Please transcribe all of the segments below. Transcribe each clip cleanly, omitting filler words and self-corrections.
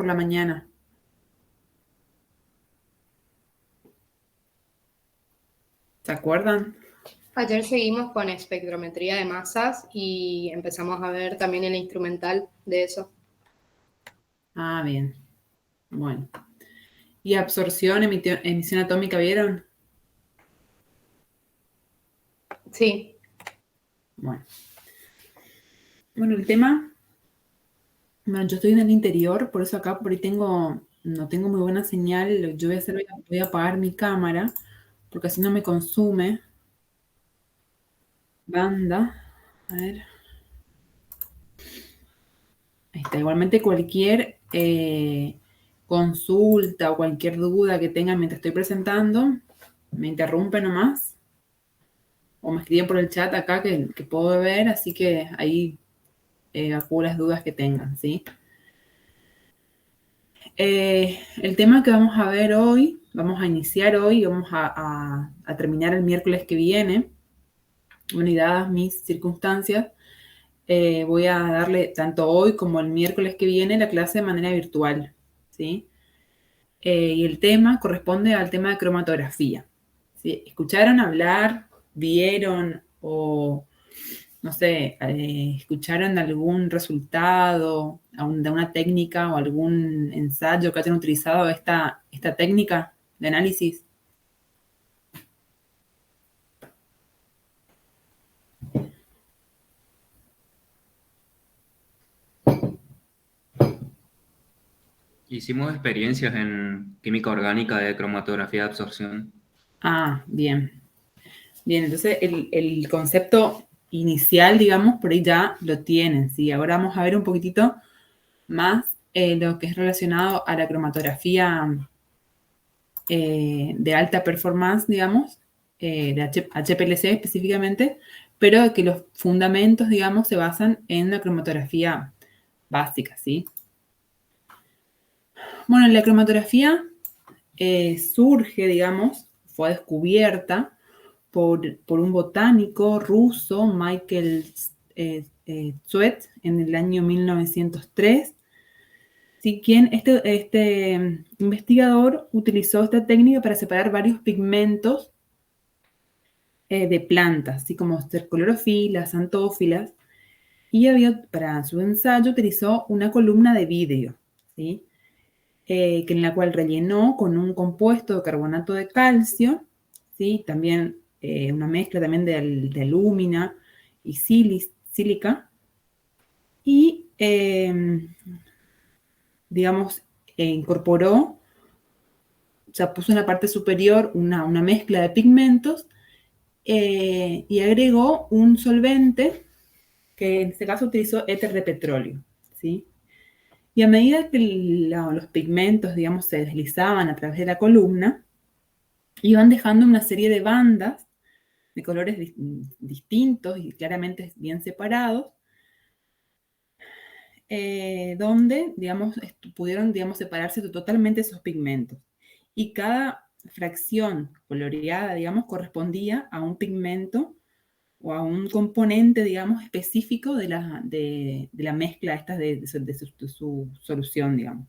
por la mañana? ¿Se acuerdan? Ayer seguimos con espectrometría de masas y empezamos a ver también el instrumental de eso. Ah, bien. Bueno. ¿Y absorción, emisión atómica vieron? Sí. Bueno. Bueno, el tema... Bueno, yo estoy en el interior, por eso acá por ahí no tengo muy buena señal. Lo que yo voy a hacer, voy a apagar mi cámara, porque así no me consume banda. A ver. Ahí está. Igualmente cualquier consulta o cualquier duda que tengan mientras estoy presentando, me interrumpe nomás. O me escriben por el chat acá que puedo ver, así que ahí acudo las dudas que tengan, ¿sí? El tema que vamos a ver hoy, vamos a iniciar hoy y vamos a terminar el miércoles que viene. Bueno, y dadas mis circunstancias, voy a darle tanto hoy como el miércoles que viene la clase de manera virtual, ¿sí? Y el tema corresponde al tema de cromatografía, ¿sí? ¿Escucharon hablar, vieron o, no sé, escucharon algún resultado de una técnica o algún ensayo que hayan utilizado esta técnica de análisis? Hicimos experiencias en química orgánica de cromatografía de absorción. Ah, bien. Bien, entonces el concepto inicial, digamos, por ahí ya lo tienen, ¿sí? Ahora vamos a ver un poquitito más lo que es relacionado a la cromatografía de alta performance, digamos, de HPLC específicamente, pero que los fundamentos, digamos, se basan en la cromatografía básica, ¿sí? Bueno, la cromatografía surge, digamos, fue descubierta por un botánico ruso, Michael Tsuet, en el año 1903. Sí, quien este investigador utilizó esta técnica para separar varios pigmentos de plantas, así como ser clorofilas, antófilas, y para su ensayo utilizó una columna de vidrio, ¿sí? Que en la cual rellenó con un compuesto de carbonato de calcio, ¿sí? También una mezcla también de alúmina y sílica, y digamos, incorporó, o sea, puso en la parte superior una mezcla de pigmentos y agregó un solvente que en este caso utilizó éter de petróleo, ¿sí? Y a medida que los pigmentos, digamos, se deslizaban a través de la columna, iban dejando una serie de bandas de colores distintos y claramente bien separados, donde, digamos, pudieron, digamos, separarse totalmente esos pigmentos. Y cada fracción coloreada, digamos, correspondía a un pigmento o a un componente, digamos, específico de la mezcla esta de su solución, digamos.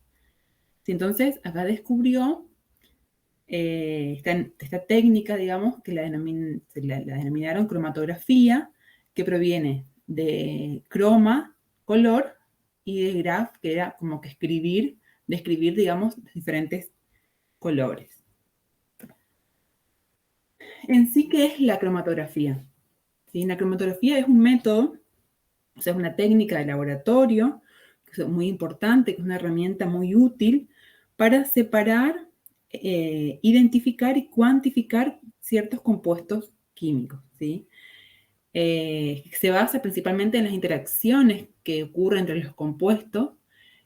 Sí, entonces, acá descubrió esta técnica, digamos, que la denominaron cromatografía, que proviene de croma, color, y de graph, que era como que describir, digamos, diferentes colores. En sí, ¿qué es la cromatografía? ¿Sí? La cromatografía es un método, o sea, es una técnica de laboratorio, que es muy importante, que es una herramienta muy útil para separar, identificar y cuantificar ciertos compuestos químicos, ¿sí? Se basa principalmente en las interacciones que ocurren entre los compuestos,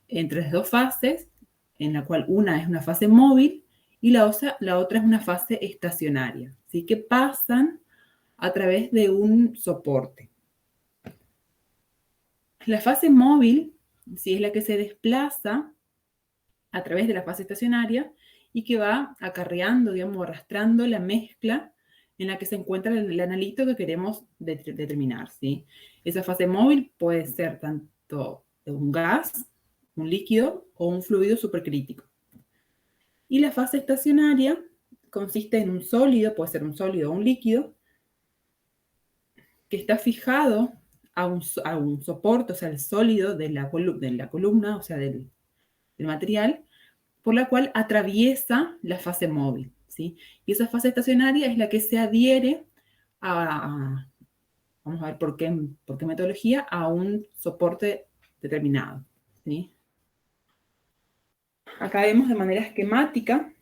entre las dos fases, en la cual una es una fase móvil y la otra es una fase estacionaria, ¿sí? Que pasan a través de un soporte. La fase móvil, sí, es la que se desplaza a través de la fase estacionaria y que va acarreando, digamos, arrastrando la mezcla en la que se encuentra el analito que queremos determinar, ¿sí? Esa fase móvil puede ser tanto un gas, un líquido o un fluido supercrítico. Y la fase estacionaria consiste en un sólido, puede ser un sólido o un líquido, que está fijado a un soporte, o sea, el sólido de la columna, o sea, del material, por la cual atraviesa la fase móvil, ¿sí? Y esa fase estacionaria es la que se adhiere vamos a ver por qué metodología, a un soporte determinado, ¿sí? Acá vemos de manera esquemática,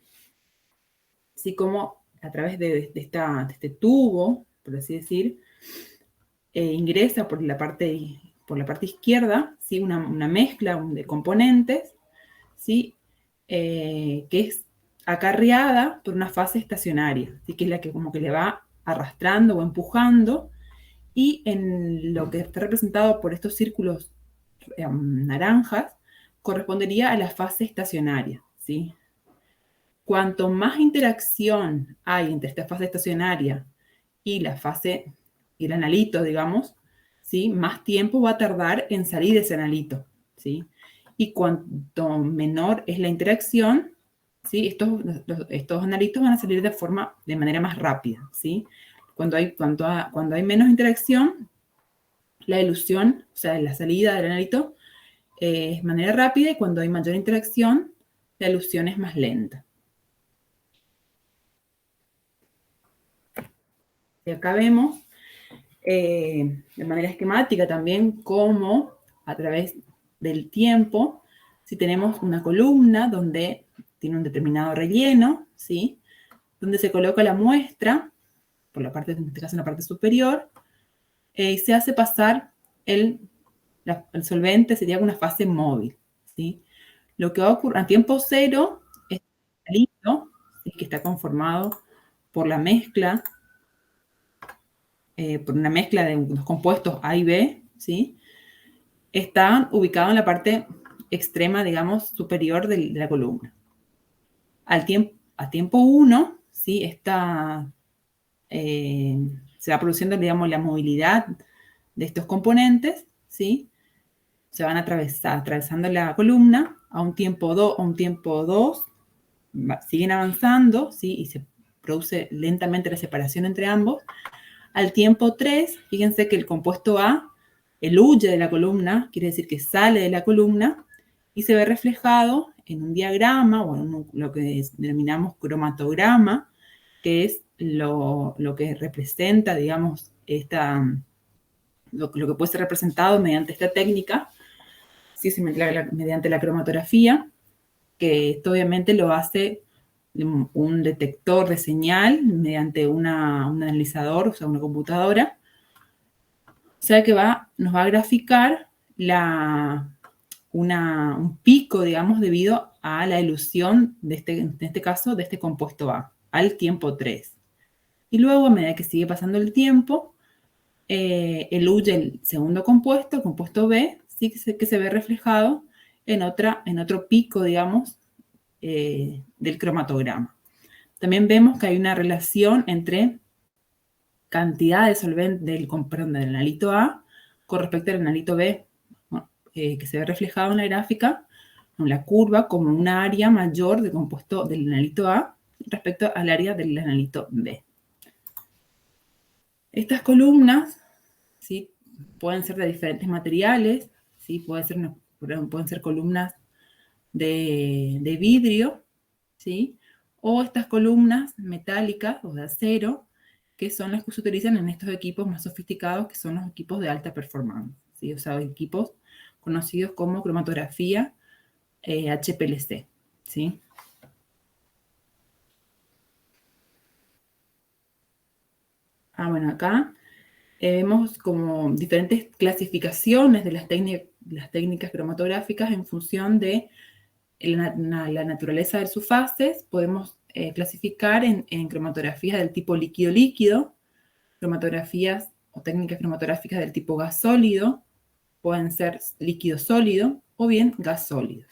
¿sí? Cómo a través de este tubo, por así decir, ingresa por la parte izquierda, ¿sí? Una mezcla de componentes, ¿sí? Que es acarreada por una fase estacionaria, ¿sí? Que es la que como que le va arrastrando o empujando, y en lo que está representado por estos círculos naranjas, correspondería a la fase estacionaria, ¿sí? Cuanto más interacción hay entre esta fase estacionaria y el analito, digamos, ¿sí? Más tiempo va a tardar en salir ese analito, ¿sí? Y cuanto menor es la interacción, ¿sí? Estos analitos van a salir de manera más rápida, ¿sí? Cuando hay menos interacción, la elusión, o sea, la salida del analito, es de manera rápida, y cuando hay mayor interacción, la elusión es más lenta. Y acá vemos de manera esquemática también cómo a través del tiempo, si tenemos una columna donde tiene un determinado relleno, ¿sí? Donde se coloca la muestra, por la parte, en este caso en la parte superior, y se hace pasar el solvente, sería una fase móvil, ¿sí? Lo que va a ocurrir a tiempo cero es el analito, ¿sí? Que está conformado por la mezcla, por una mezcla de los compuestos A y B, ¿sí? Está ubicado en la parte extrema, digamos, superior de la columna. A tiempo 1, ¿sí? Se va produciendo, digamos, la movilidad de estos componentes, ¿sí? Se van atravesando la columna. A un tiempo 2, siguen avanzando, ¿sí? Y se produce lentamente la separación entre ambos. Al tiempo 3, fíjense que el compuesto A, él huye de la columna, quiere decir que sale de la columna, y se ve reflejado en un diagrama, o en lo que denominamos cromatograma, que es lo que representa, digamos, lo que puede ser representado mediante esta técnica, ¿sí? Mediante la cromatografía, que esto obviamente lo hace un detector de señal mediante un analizador, o sea, una computadora. O sea que nos va a graficar un pico, digamos, debido a la elusión en este caso, de este compuesto A, al tiempo 3. Y luego, a medida que sigue pasando el tiempo, eluye el segundo compuesto, el compuesto B, sí que se ve reflejado en otro pico, digamos, del cromatograma. También vemos que hay una relación entre cantidad de solvente del analito A con respecto al analito B, que se ve reflejado en la gráfica, en la curva, como una área mayor de compuesto del analito A respecto al área del analito B. Estas columnas, ¿sí? Pueden ser de diferentes materiales, ¿sí? Pueden ser columnas de vidrio, ¿sí? O estas columnas metálicas o de acero, que son las que se utilizan en estos equipos más sofisticados, que son los equipos de alta performance, ¿sí? O sea, equipos conocidos como cromatografía HPLC, ¿sí? Bueno, acá vemos como diferentes clasificaciones de las técnicas cromatográficas en función de la naturaleza de sus fases. Podemos clasificar en cromatografías del tipo líquido-líquido, cromatografías o técnicas cromatográficas del tipo gas sólido, pueden ser líquido sólido o bien gas sólido.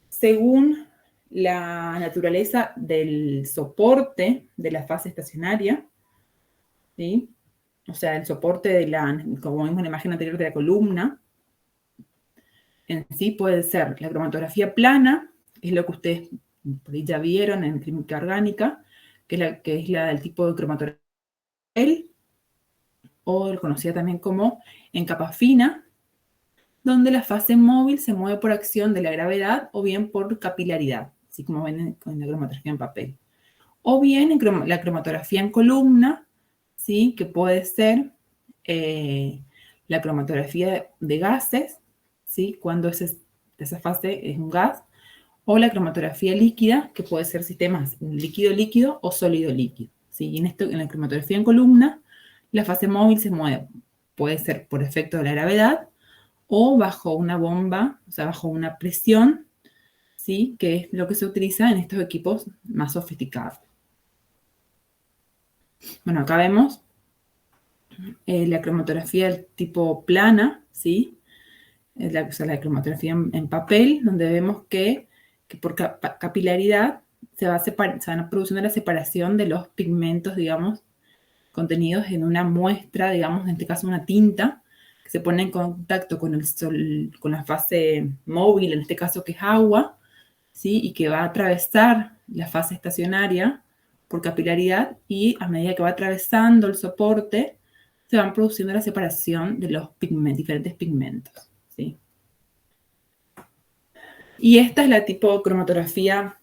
Según la naturaleza del soporte de la fase estacionaria, ¿sí? O sea, el soporte como vimos en la imagen anterior de la columna, en sí puede ser la cromatografía plana, que es lo que ustedes por ahí ya vieron en química orgánica, que es la del tipo de cromatografía, o conocida también como en capa fina, donde la fase móvil se mueve por acción de la gravedad o bien por capilaridad, así como ven en la cromatografía en papel. O bien en la cromatografía en columna, ¿sí? Que puede ser la cromatografía de gases, ¿sí? Cuando esa fase es un gas, o la cromatografía líquida, que puede ser sistemas líquido-líquido o sólido-líquido, ¿sí? Y en la cromatografía en columna, la fase móvil se mueve, puede ser por efecto de la gravedad o bajo una bomba, o sea, bajo una presión, ¿sí? Que es lo que se utiliza en estos equipos más sofisticados. Bueno, acá vemos la cromatografía del tipo plana, ¿sí? O sea, la cromatografía en papel, donde vemos que por capilaridad se van produciendo la separación de los pigmentos, digamos, contenidos en una muestra, digamos, en este caso una tinta, que se pone en contacto con el sol, con la fase móvil, en este caso que es agua, ¿sí? Y que va a atravesar la fase estacionaria por capilaridad, y a medida que va atravesando el soporte, se van produciendo la separación de los diferentes pigmentos, ¿sí? Y esta es la tipo cromatografía,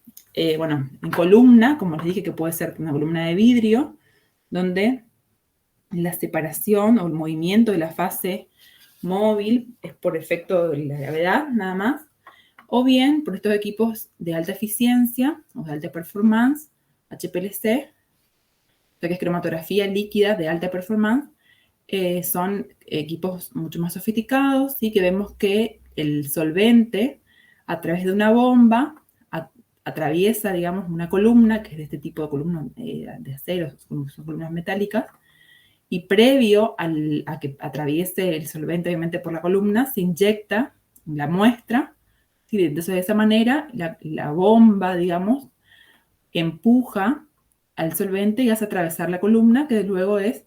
bueno, en columna, como les dije, que puede ser una columna de vidrio, donde la separación o el movimiento de la fase móvil es por efecto de la gravedad, nada más, o bien por estos equipos de alta eficiencia o de alta performance, HPLC, o sea que es cromatografía líquida de alta performance. Son equipos mucho más sofisticados, ¿sí? Que vemos que el solvente, a través de una bomba, atraviesa, digamos, una columna, que es de este tipo de columna de acero, son columnas metálicas, y previo a que atraviese el solvente, obviamente, por la columna, se inyecta la muestra, ¿sí? Entonces, de esa manera, la bomba, digamos, empuja al solvente y hace atravesar la columna, que luego es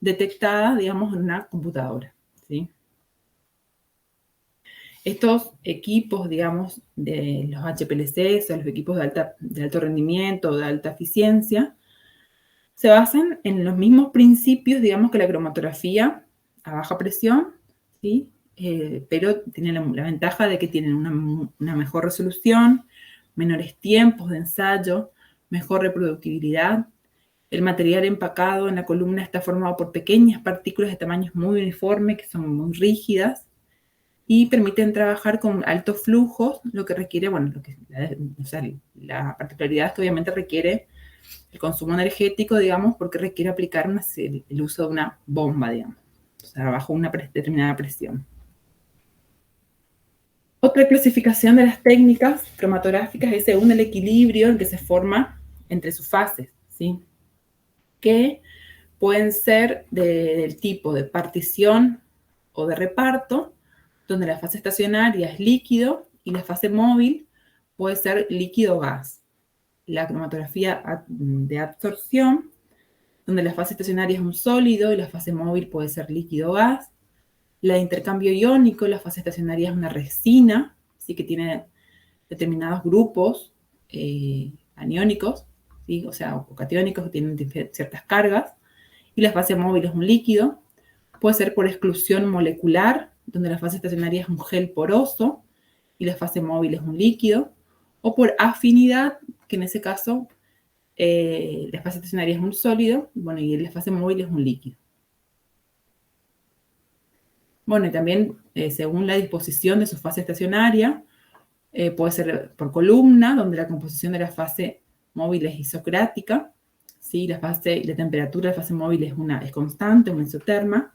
detectada, digamos, en una computadora, ¿sí? Estos equipos, digamos, de los HPLC, o los equipos de alto rendimiento, de alta eficiencia, se basan en los mismos principios, digamos, que la cromatografía a baja presión, ¿sí? Pero tienen la ventaja de que tienen una mejor resolución, menores tiempos de ensayo, mejor reproductibilidad. El material empacado en la columna está formado por pequeñas partículas de tamaños muy uniformes, que son muy rígidas, y permiten trabajar con altos flujos, lo que requiere, bueno, o sea, la particularidad es que obviamente requiere el consumo energético, digamos, porque requiere aplicar el uso de una bomba, digamos, o sea, bajo una determinada presión. Otra clasificación de las técnicas cromatográficas es según el equilibrio en que se forma entre sus fases, ¿sí? Que pueden ser del tipo de partición o de reparto, donde la fase estacionaria es líquido y la fase móvil puede ser líquido-gas. La cromatografía de absorción, donde la fase estacionaria es un sólido y la fase móvil puede ser líquido-gas. La de intercambio iónico, la fase estacionaria es una resina, así que tiene determinados grupos aniónicos, ¿sí? O sea, o catiónicos, que tienen ciertas cargas. Y la fase móvil es un líquido. Puede ser por exclusión molecular, donde la fase estacionaria es un gel poroso y la fase móvil es un líquido. O por afinidad, que en ese caso la fase estacionaria es un sólido, bueno, y la fase móvil es un líquido. Bueno, y también según la disposición de su fase estacionaria, puede ser por columna, donde la composición de la fase móvil es isocrática, ¿sí? La temperatura de la fase móvil es constante, una isoterma,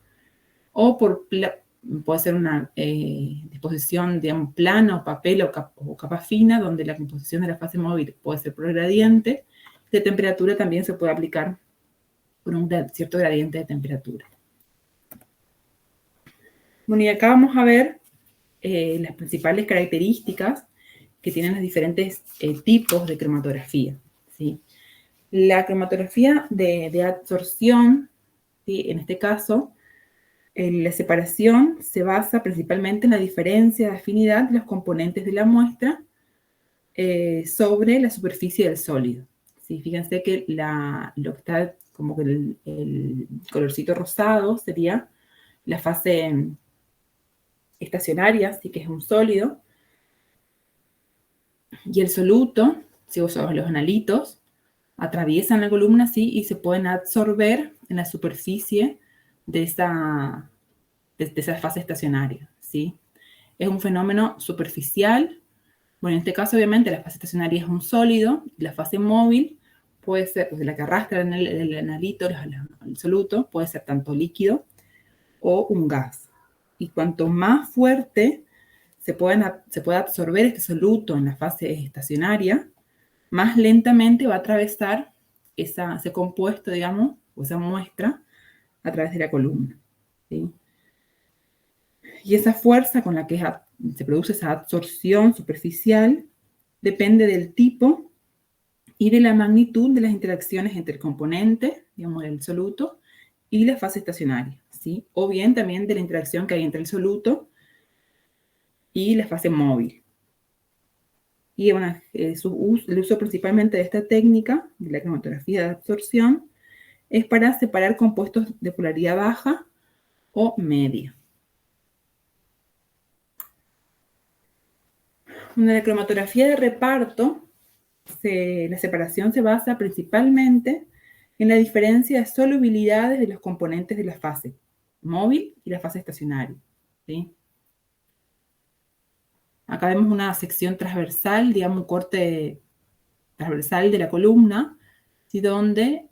o puede ser una disposición, digamos, plana o papel o capa fina, donde la composición de la fase móvil puede ser por gradiente. De temperatura también se puede aplicar por un cierto gradiente de temperatura. Bueno, y acá vamos a ver las principales características que tienen los diferentes tipos de cromatografía, ¿sí? La cromatografía de absorción, ¿sí? En este caso, La separación se basa principalmente en la diferencia de afinidad de los componentes de la muestra sobre la superficie del sólido. ¿Sí? Fíjense que lo que está como que el colorcito rosado sería la fase estacionaria, así que es un sólido, y el soluto, si usamos los analitos, atraviesan la columna así y se pueden absorber en la superficie de esa fase estacionaria, ¿sí? Es un fenómeno superficial. Bueno, en este caso, obviamente, la fase estacionaria es un sólido, y la fase móvil puede ser, pues, la que arrastra el analito, el soluto, puede ser tanto líquido o un gas. Y cuanto más fuerte se pueda absorber este soluto en la fase estacionaria, más lentamente va a atravesar ese compuesto, digamos, o esa muestra a través de la columna, ¿sí? Y esa fuerza con la que se produce esa absorción superficial depende del tipo y de la magnitud de las interacciones entre el componente, digamos, el soluto, y la fase estacionaria, ¿sí? O bien también de la interacción que hay entre el soluto y la fase móvil. Y bueno, el uso principalmente de esta técnica, de la cromatografía de absorción, es para separar compuestos de polaridad baja o media. En la cromatografía de reparto, la separación se basa principalmente en la diferencia de solubilidades de los componentes de la fase móvil y la fase estacionaria, ¿sí? Acá vemos una sección transversal, digamos, un corte transversal de la columna, ¿sí? Donde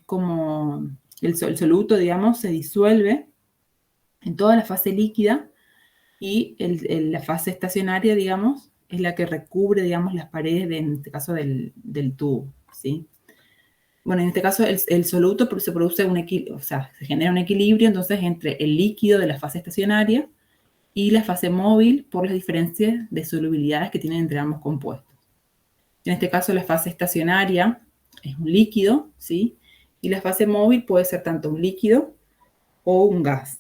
como el soluto, digamos, se disuelve en toda la fase líquida y la fase estacionaria, digamos, es la que recubre, digamos, las paredes, en este caso, del tubo, ¿sí? Bueno, en este caso el soluto se produce o sea, se genera un equilibrio entonces entre el líquido de la fase estacionaria y la fase móvil por las diferencias de solubilidades que tienen entre ambos compuestos. En este caso la fase estacionaria es un líquido, ¿sí? Y la fase móvil puede ser tanto un líquido o un gas.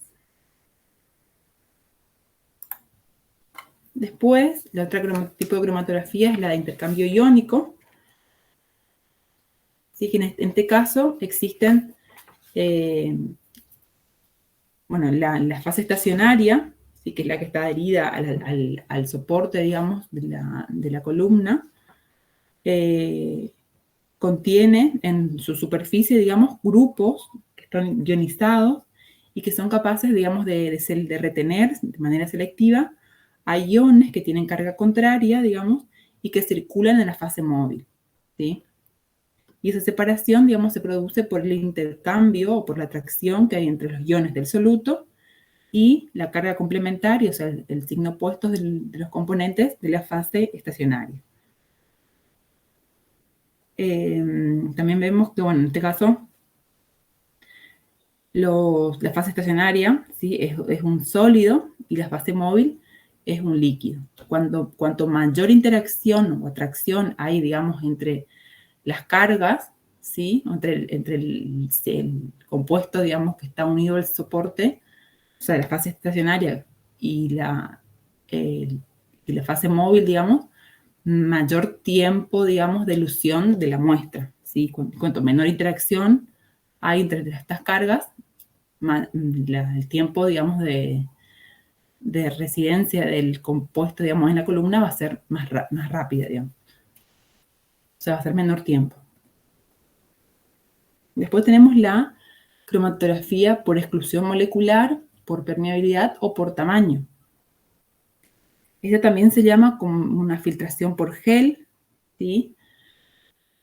Después, la otra tipo de cromatografía es la de intercambio iónico. ¿Sí? Que en este caso existen, bueno, la fase estacionaria, ¿sí? Que es la que está adherida al soporte, digamos, de la columna, contiene en su superficie, digamos, grupos que están ionizados y que son capaces, digamos, de retener de manera selectiva a iones que tienen carga contraria, digamos, y que circulan en la fase móvil, ¿sí? Y esa separación, digamos, se produce por el intercambio o por la atracción que hay entre los iones del soluto y la carga complementaria, o sea, el signo opuesto de los componentes de la fase estacionaria. También vemos que, bueno, en este caso, la fase estacionaria, ¿sí? es un sólido y la fase móvil es un líquido. Cuanto mayor interacción o atracción hay, digamos, entre las cargas, ¿sí? Entre el compuesto, digamos, que está unido al soporte, o sea, la fase estacionaria y la fase móvil, digamos, mayor tiempo, digamos, de elusión de la muestra, ¿sí? Cuanto menor interacción hay entre estas cargas, el tiempo, digamos, de residencia del compuesto, digamos, en la columna va a ser más rápida, digamos. O sea, va a ser menor tiempo. Después tenemos la cromatografía por exclusión molecular, por permeabilidad o por tamaño. Esta también se llama como una filtración por gel, ¿sí?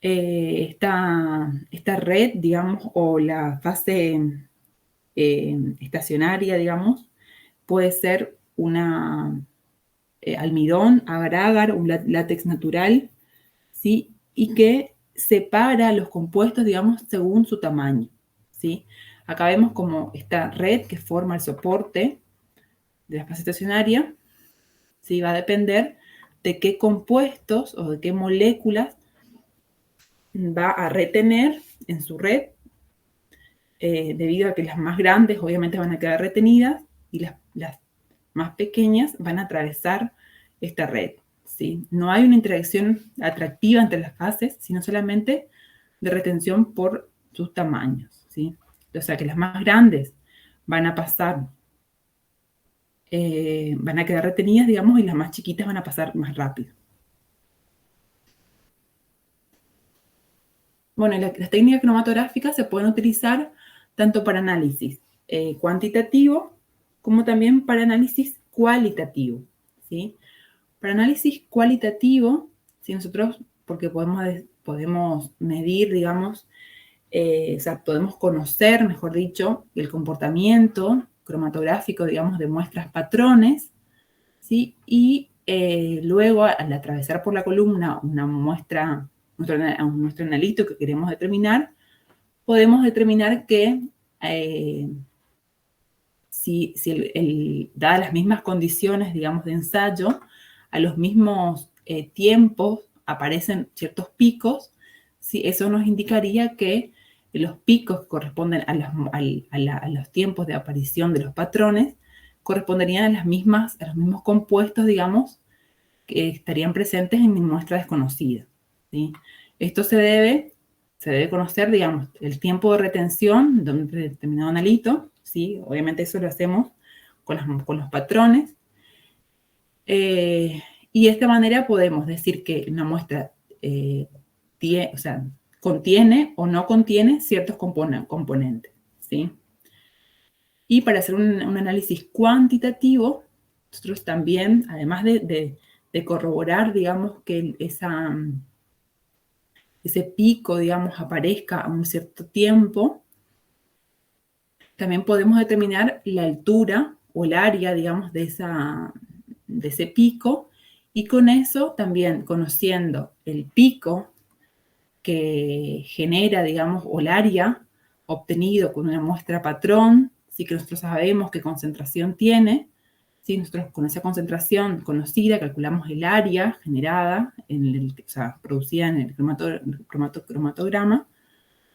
Esta red, digamos, o la fase estacionaria, digamos, puede ser una almidón, agar-agar, un látex natural, ¿sí? Y que separa los compuestos, digamos, según su tamaño, ¿sí? Acá vemos como esta red que forma el soporte de la fase estacionaria, ¿sí? Va a depender de qué compuestos o de qué moléculas va a retener en su red debido a que las más grandes obviamente van a quedar retenidas y las más pequeñas van a atravesar esta red, ¿sí? No hay una interacción atractiva entre las fases, sino solamente de retención por sus tamaños, ¿sí? O sea que las más grandes van a pasar, van a quedar retenidas, digamos, y las más chiquitas van a pasar más rápido. Bueno, las técnicas cromatográficas se pueden utilizar tanto para análisis cuantitativo como también para análisis cualitativo, ¿sí? Para análisis cualitativo, si nosotros, porque podemos medir, digamos, o sea, podemos conocer, mejor dicho, el comportamiento cromatográfico, digamos, de muestras patrones, ¿sí? Y luego, al atravesar por la columna una muestra, nuestro analito que queremos determinar, podemos determinar que si dadas las mismas condiciones, digamos, de ensayo, a los mismos tiempos aparecen ciertos picos, ¿sí? Eso nos indicaría que los picos que corresponden a los tiempos de aparición de los patrones corresponderían a los mismos compuestos, digamos, que estarían presentes en mi muestra desconocida, ¿sí? Esto se debe conocer, digamos, el tiempo de retención de un determinado analito, ¿sí? Obviamente eso lo hacemos con los patrones. Y de esta manera podemos decir que una muestra contiene o no contiene ciertos componentes, ¿sí? Y para hacer un análisis cuantitativo, nosotros también, además de corroborar, digamos, que ese pico, digamos, aparezca a un cierto tiempo, también podemos determinar la altura o el área, digamos, de ese pico, y con eso también, conociendo el pico que genera, digamos, o el área obtenido con una muestra patrón, sí que nosotros sabemos qué concentración tiene, ¿sí? Nosotros con esa concentración conocida calculamos el área generada, o sea, producida en el cromatograma,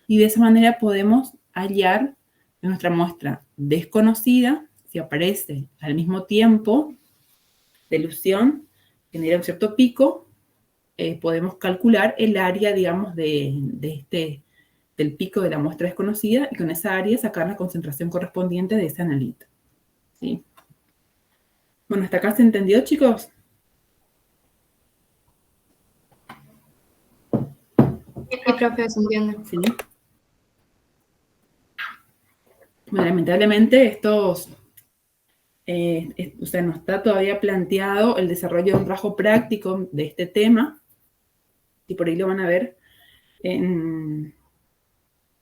y de esa manera podemos hallar en nuestra muestra desconocida, si aparece al mismo tiempo de elusión, genera un cierto pico, podemos calcular el área, digamos, del pico de la muestra desconocida y con esa área sacar la concentración correspondiente de ese analito, ¿sí? Bueno, ¿hasta acá se entendió, chicos? Sí, profe, se entiende. Sí. Bueno, lamentablemente estos... o sea, no está todavía planteado el desarrollo de un trabajo práctico de este tema, y por ahí lo van a ver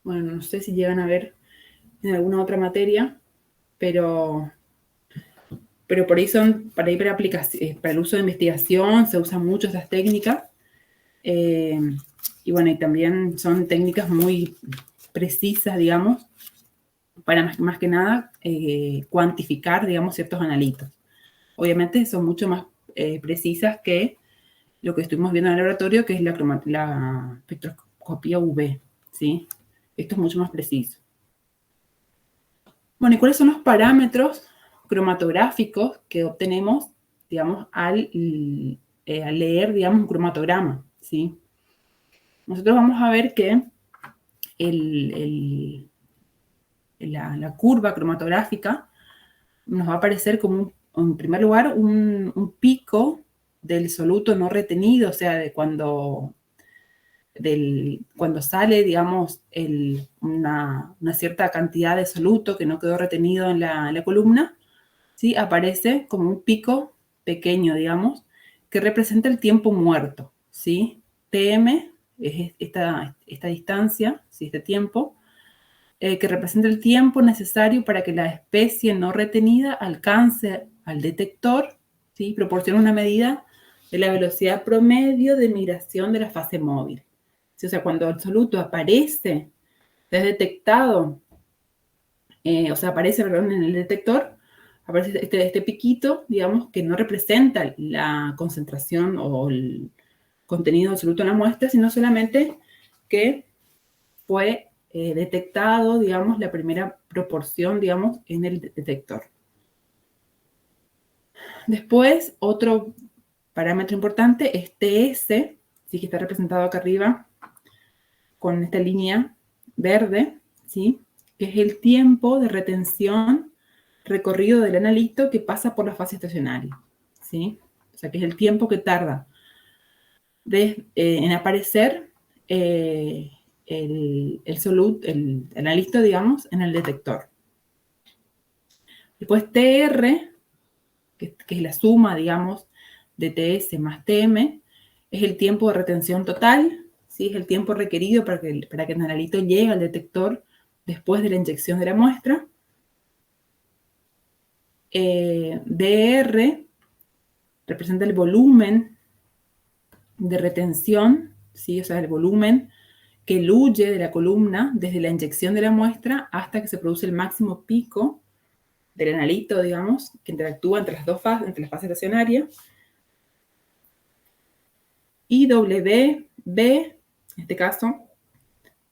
bueno, no sé si llegan a ver en alguna otra materia, pero por ahí para el uso de investigación se usan mucho esas técnicas, y bueno, y también son técnicas muy precisas, digamos, para más que nada cuantificar, digamos, ciertos analitos. Obviamente son mucho más precisas que lo que estuvimos viendo en el laboratorio, que es la espectroscopía UV, ¿sí? Esto es mucho más preciso. Bueno, ¿y cuáles son los parámetros cromatográficos que obtenemos, digamos, al leer, digamos, un cromatograma, ¿sí? Nosotros vamos a ver que la curva cromatográfica nos va a aparecer como, en primer lugar, un pico del soluto no retenido, o sea, de cuando sale, digamos, una cierta cantidad de soluto que no quedó retenido en la columna, ¿sí? Aparece como un pico pequeño, digamos, que representa el tiempo muerto, ¿sí? Tm es esta distancia, ¿sí? Este tiempo, que representa el tiempo necesario para que la especie no retenida alcance al detector, ¿sí? Proporciona una medida de la velocidad promedio de migración de la fase móvil. ¿Sí? O sea, cuando el soluto aparece, es detectado, perdón, en el detector, aparece este piquito, digamos, que no representa la concentración o el contenido del soluto en la muestra, sino solamente que fue detectado, digamos, la primera proporción, digamos, en el detector. Después, otro parámetro importante es TS, ¿sí? Que está representado acá arriba con esta línea verde, ¿sí? Que es el tiempo de retención recorrido del analito que pasa por la fase estacionaria, ¿sí? O sea, que es el tiempo que tarda en aparecer el analito, digamos, en el detector. Después TR, que es la suma, digamos, de TS más TM, es el tiempo de retención total, ¿sí? Es el tiempo requerido para que el analito llegue al detector después de la inyección de la muestra. DR representa el volumen de retención, ¿sí? O sea, el volumen que eluye de la columna desde la inyección de la muestra hasta que se produce el máximo pico del analito, digamos, que interactúa entre las dos fases, entre la fase estacionaria. Y WB, en este caso,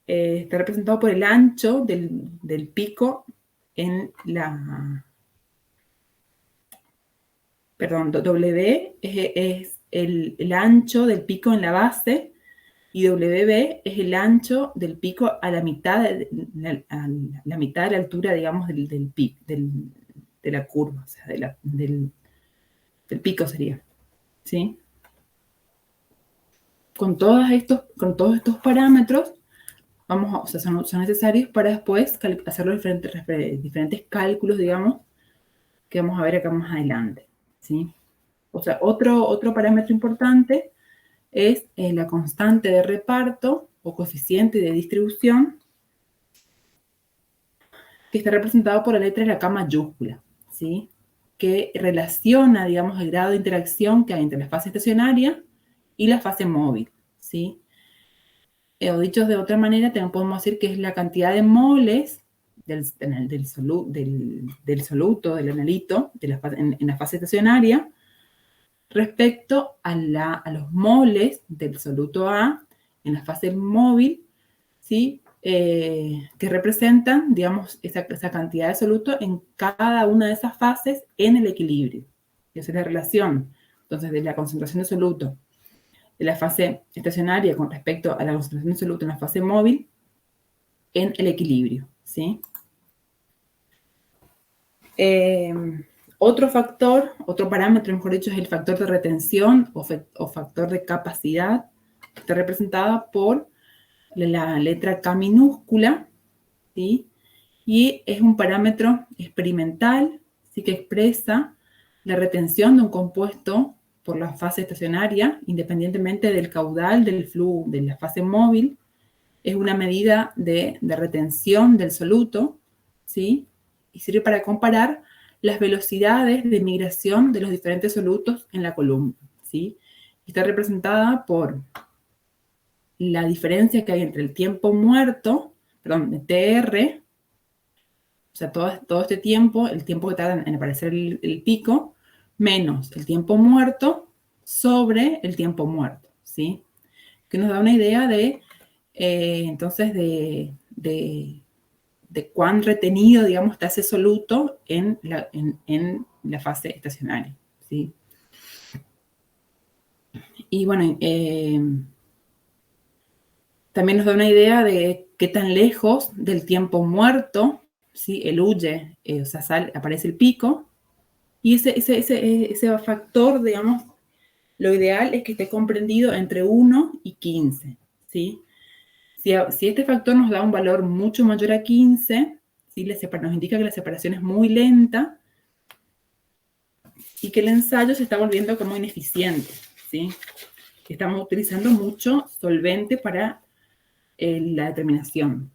está representado por el ancho del pico en la... Perdón, W es el ancho del pico en la base y WB es el ancho del pico a la mitad de la altura, digamos, de la curva, o sea, del pico sería, ¿sí? Con todos estos parámetros, o sea, son necesarios para después hacer los diferentes cálculos, digamos, que vamos a ver acá más adelante, ¿sí? O sea, otro parámetro importante es la constante de reparto o coeficiente de distribución, que está representado por la letra de la K mayúscula, ¿sí? Que relaciona, digamos, el grado de interacción que hay entre la fase estacionaria y la fase móvil, ¿sí? O dicho de otra manera, también podemos decir que es la cantidad de moles del soluto, del analito, en la fase estacionaria, respecto a los moles del soluto A en la fase móvil, ¿sí? Que representan, digamos, esa cantidad de soluto en cada una de esas fases en el equilibrio. Esa es la relación, entonces, de la concentración de soluto de la fase estacionaria con respecto a la concentración de soluto en la fase móvil en el equilibrio, ¿sí? Otro factor, otro parámetro, mejor dicho, es el factor de retención o factor de capacidad, que está representada por la letra K minúscula, ¿sí? Y es un parámetro experimental, ¿sí? Que expresa la retención de un compuesto por la fase estacionaria, independientemente del caudal del flujo de la fase móvil. Es una medida de retención del soluto, ¿sí? Y sirve para comparar las velocidades de migración de los diferentes solutos en la columna, ¿sí? Está representada por la diferencia que hay entre el tiempo muerto, perdón, TR, o sea, todo este tiempo, el tiempo que tarda en aparecer el pico, menos el tiempo muerto sobre el tiempo muerto, ¿sí? Que nos da una idea de, entonces, de cuán retenido, digamos, está ese soluto en la fase estacionaria, ¿sí? Y bueno, también nos da una idea de qué tan lejos del tiempo muerto, ¿sí? Eluye, o sea, aparece el pico, y ese factor, digamos, lo ideal es que esté comprendido entre 1 y 15, ¿sí? Si este factor nos da un valor mucho mayor a 15, ¿sí? Nos indica que la separación es muy lenta y que el ensayo se está volviendo como ineficiente, ¿sí? Que estamos utilizando mucho solvente para la determinación.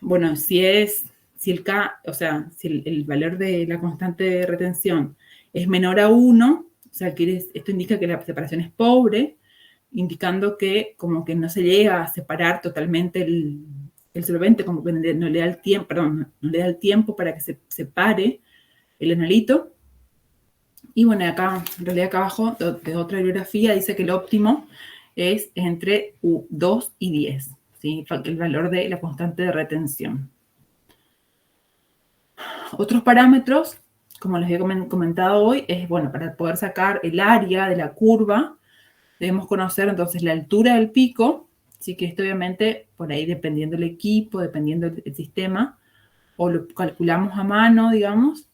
Bueno, si el K, o sea, si el valor de la constante de retención es menor a 1, o sea, esto indica que la separación es pobre, indicando que como que no se llega a separar totalmente el solvente, como que no le da el tiempo, perdón, no le da el tiempo para que se separe el analito. Y bueno, acá, en realidad acá abajo, de otra bibliografía, dice que el óptimo es entre 2 y 10, ¿sí? El valor de la constante de retención. Otros parámetros, como les he comentado hoy, es, bueno, para poder sacar el área de la curva, debemos conocer entonces la altura del pico, sí, que esto obviamente por ahí dependiendo del equipo, dependiendo del sistema, o lo calculamos a mano, digamos,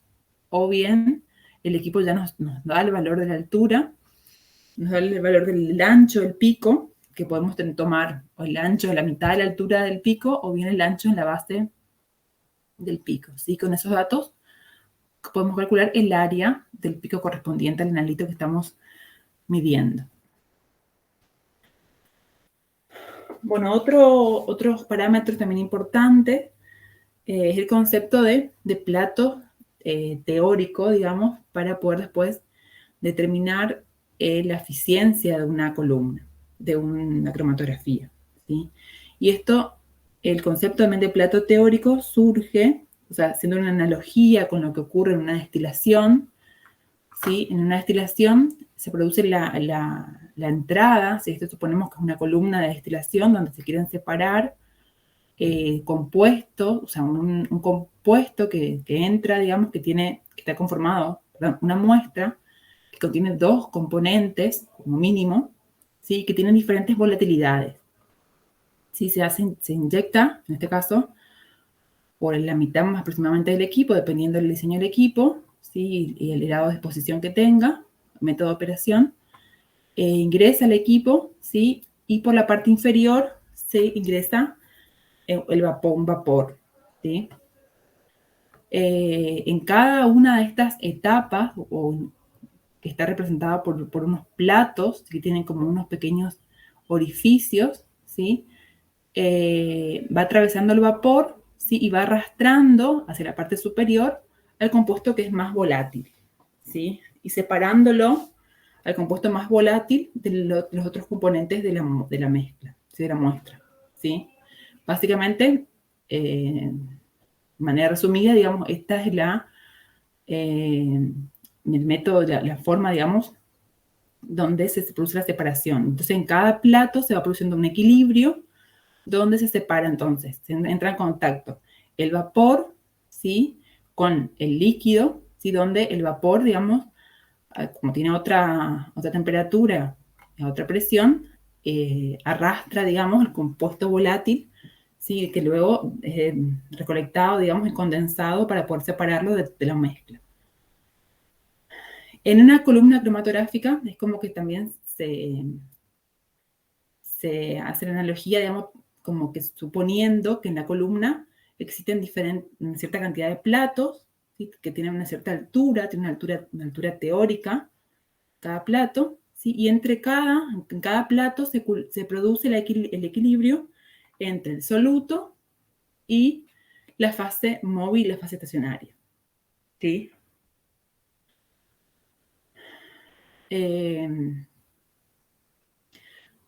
o bien el equipo ya nos da el valor de la altura, nos da el valor del ancho del pico, que podemos tomar o el ancho de la mitad de la altura del pico, o bien el ancho en la base del pico. ¿Sí? Con esos datos podemos calcular el área del pico correspondiente al analito que estamos midiendo. Bueno, otros parámetros también importantes es el concepto de plato teórico, digamos, para poder después determinar la eficiencia de una columna, de una cromatografía, ¿sí? Y esto, el concepto también de plato teórico surge, o sea, haciendo una analogía con lo que ocurre en una destilación, ¿sí? En una destilación se produce la entrada, si esto suponemos que es una columna de destilación donde se quieren separar compuestos, o sea, un compuesto que entra, digamos, que está conformado, perdón, una muestra que contiene dos componentes, como mínimo, ¿sí? Que tienen diferentes volatilidades. ¿Sí? Se inyecta, en este caso, por la mitad más aproximadamente del equipo, dependiendo del diseño del equipo, ¿sí? Y el grado de exposición que tenga, método de operación, ingresa al equipo, ¿sí? Y por la parte inferior se ingresa un vapor, ¿sí? En cada una de estas etapas, que está representada por unos platos que tienen como unos pequeños orificios, ¿sí? Va atravesando el vapor, ¿sí? Y va arrastrando hacia la parte superior al compuesto que es más volátil, ¿sí? Y separándolo al compuesto más volátil de los otros componentes de la mezcla, ¿sí? De la muestra, ¿sí? Básicamente, de manera resumida, digamos, esta es el método, la forma, digamos, donde se produce la separación. Entonces, en cada plato se va produciendo un equilibrio donde se separa entonces, se entra en contacto el vapor, ¿sí? Con el líquido, ¿sí? Donde el vapor, digamos, como tiene otra temperatura, otra presión, arrastra, digamos, el compuesto volátil, ¿sí? Que luego es recolectado, digamos, y condensado para poder separarlo de la mezcla. En una columna cromatográfica es como que también se hace la analogía, digamos, como que suponiendo que en la columna existen una cierta cantidad de platos, ¿sí? Que tienen una cierta altura, tienen una altura teórica, cada plato, ¿sí? Y en cada plato se produce el equilibrio entre el soluto y la fase móvil y la fase estacionaria, ¿sí?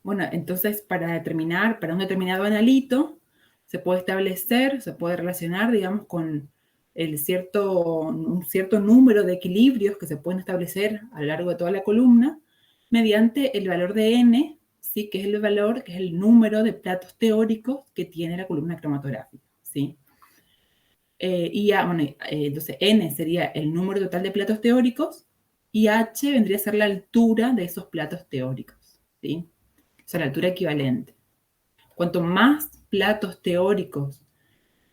Bueno, entonces para un determinado analito, se puede establecer, se puede relacionar, digamos, con un cierto número de equilibrios que se pueden establecer a lo largo de toda la columna mediante el valor de n, ¿sí? Que es el valor, que es el número de platos teóricos que tiene la columna cromatográfica, ¿sí? Entonces n sería el número total de platos teóricos y h vendría a ser la altura de esos platos teóricos, ¿sí? O sea, la altura equivalente. Cuanto más platos teóricos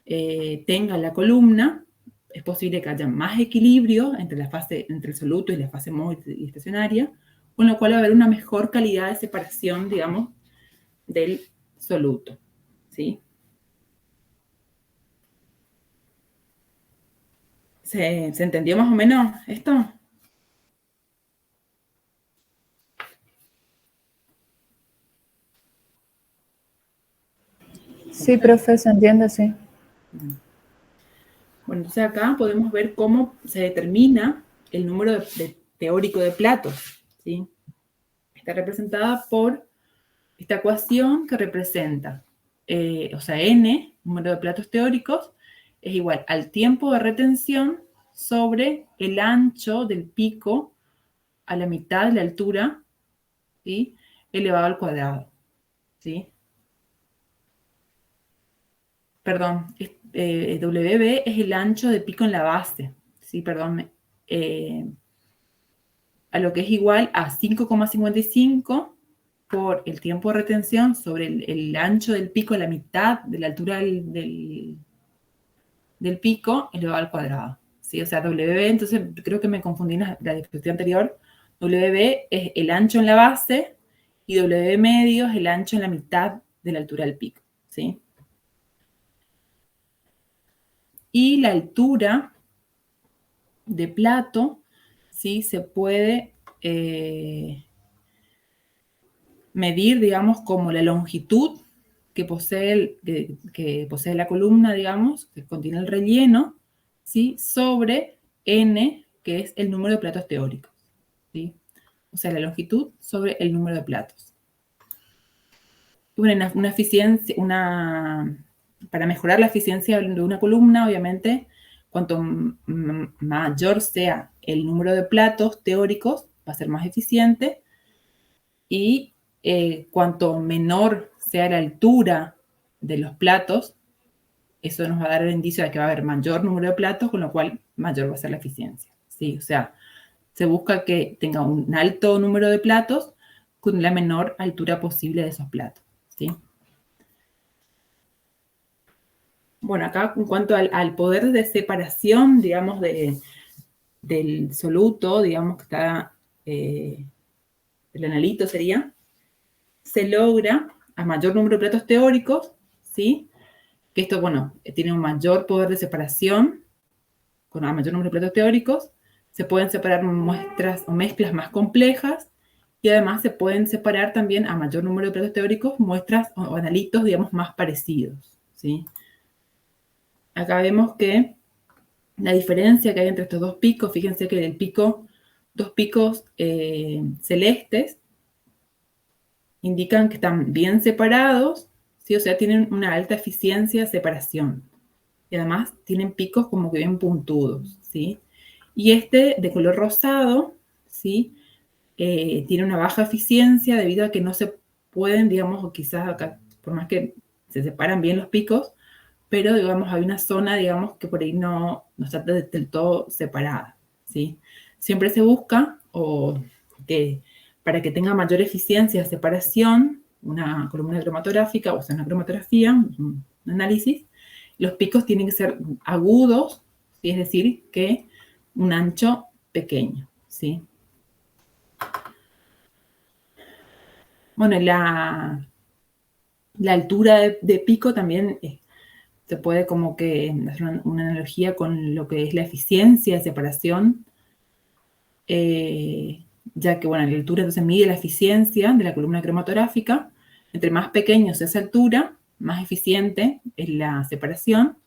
tenga la columna, es posible que haya más equilibrio entre el soluto y la fase móvil y estacionaria, con lo cual va a haber una mejor calidad de separación, digamos, del soluto, ¿sí? ¿Se entendió más o menos esto? Sí, profe, se entiende, sí. Bueno, entonces acá podemos ver cómo se determina el número teórico de platos, ¿sí? Está representada por esta ecuación que representa, o sea, n, número de platos teóricos, es igual al tiempo de retención sobre el ancho del pico a la mitad de la altura, ¿sí? Elevado al cuadrado, ¿sí? perdón, WB es el ancho de pico en la base, ¿sí? Perdón, a lo que es igual a 5,55 por el tiempo de retención sobre el ancho del pico, la mitad de la altura del pico elevado al cuadrado, ¿sí? O sea, WB, entonces creo que me confundí en la diapositiva anterior. WB es el ancho en la base y W medio es el ancho en la mitad de la altura del pico, ¿sí? Y la altura de plato, ¿sí? Se puede medir, digamos, como la longitud que posee, que posee la columna, digamos, que contiene el relleno, ¿sí? Sobre N, que es el número de platos teóricos, ¿sí? O sea, la longitud sobre el número de platos. Bueno, una eficiencia, para mejorar la eficiencia de una columna, obviamente, cuanto mayor sea el número de platos teóricos, va a ser más eficiente, y cuanto menor sea la altura de los platos, eso nos va a dar el indicio de que va a haber mayor número de platos, con lo cual mayor va a ser la eficiencia, ¿sí? O sea, se busca que tenga un alto número de platos con la menor altura posible de esos platos, ¿sí? Bueno, acá en cuanto al poder de separación, digamos, del soluto, digamos que está, el analito sería, se logra a mayor número de platos teóricos, ¿sí? Que esto, bueno, tiene un mayor poder de separación, con a mayor número de platos teóricos, se pueden separar muestras o mezclas más complejas, y además se pueden separar también a mayor número de platos teóricos muestras o analitos, digamos, más parecidos, ¿sí? Acá vemos que la diferencia que hay entre estos dos picos, fíjense que dos picos celestes indican que están bien separados, ¿sí? O sea, tienen una alta eficiencia de separación. Y además tienen picos como que bien puntudos, ¿sí? Y este de color rosado, ¿sí? Tiene una baja eficiencia debido a que no se pueden, digamos, o quizás acá, por más que se separan bien los picos, pero, digamos, hay una zona, digamos, que por ahí no está del todo separada, ¿sí? Siempre se busca, para que tenga mayor eficiencia de separación, una columna cromatográfica, o sea, una cromatografía, un análisis, los picos tienen que ser agudos, ¿sí? Es decir, que un ancho pequeño, ¿sí? Bueno, la altura de pico también se puede como que hacer una analogía con lo que es la eficiencia de separación, ya que, bueno, la altura entonces mide la eficiencia de la columna cromatográfica. Entre más pequeño sea esa altura, más eficiente es la separación,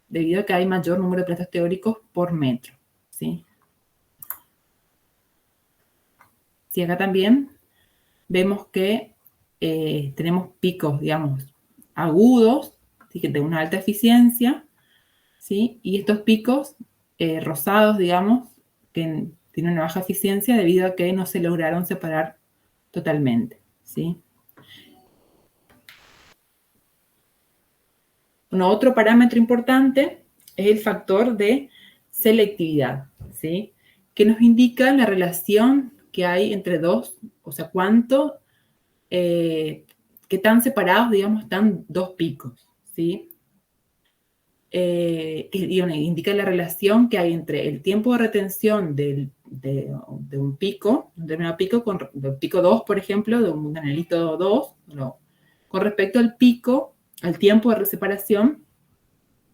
debido a que hay mayor número de platos teóricos por metro, ¿sí? Sí, acá también vemos que tenemos picos, digamos, agudos, ¿sí? Que de una alta eficiencia, ¿sí? Y estos picos rosados, digamos, que tienen una baja eficiencia debido a que no se lograron separar totalmente, ¿sí? Bueno, otro parámetro importante es el factor de selectividad, ¿sí? Que nos indica la relación que hay entre dos, o sea, qué tan separados, digamos, están dos picos, ¿sí? Indica la relación que hay entre el tiempo de retención de un pico, un determinado pico, con el pico 2, por ejemplo, de un analito 2, con respecto al pico, al tiempo de separación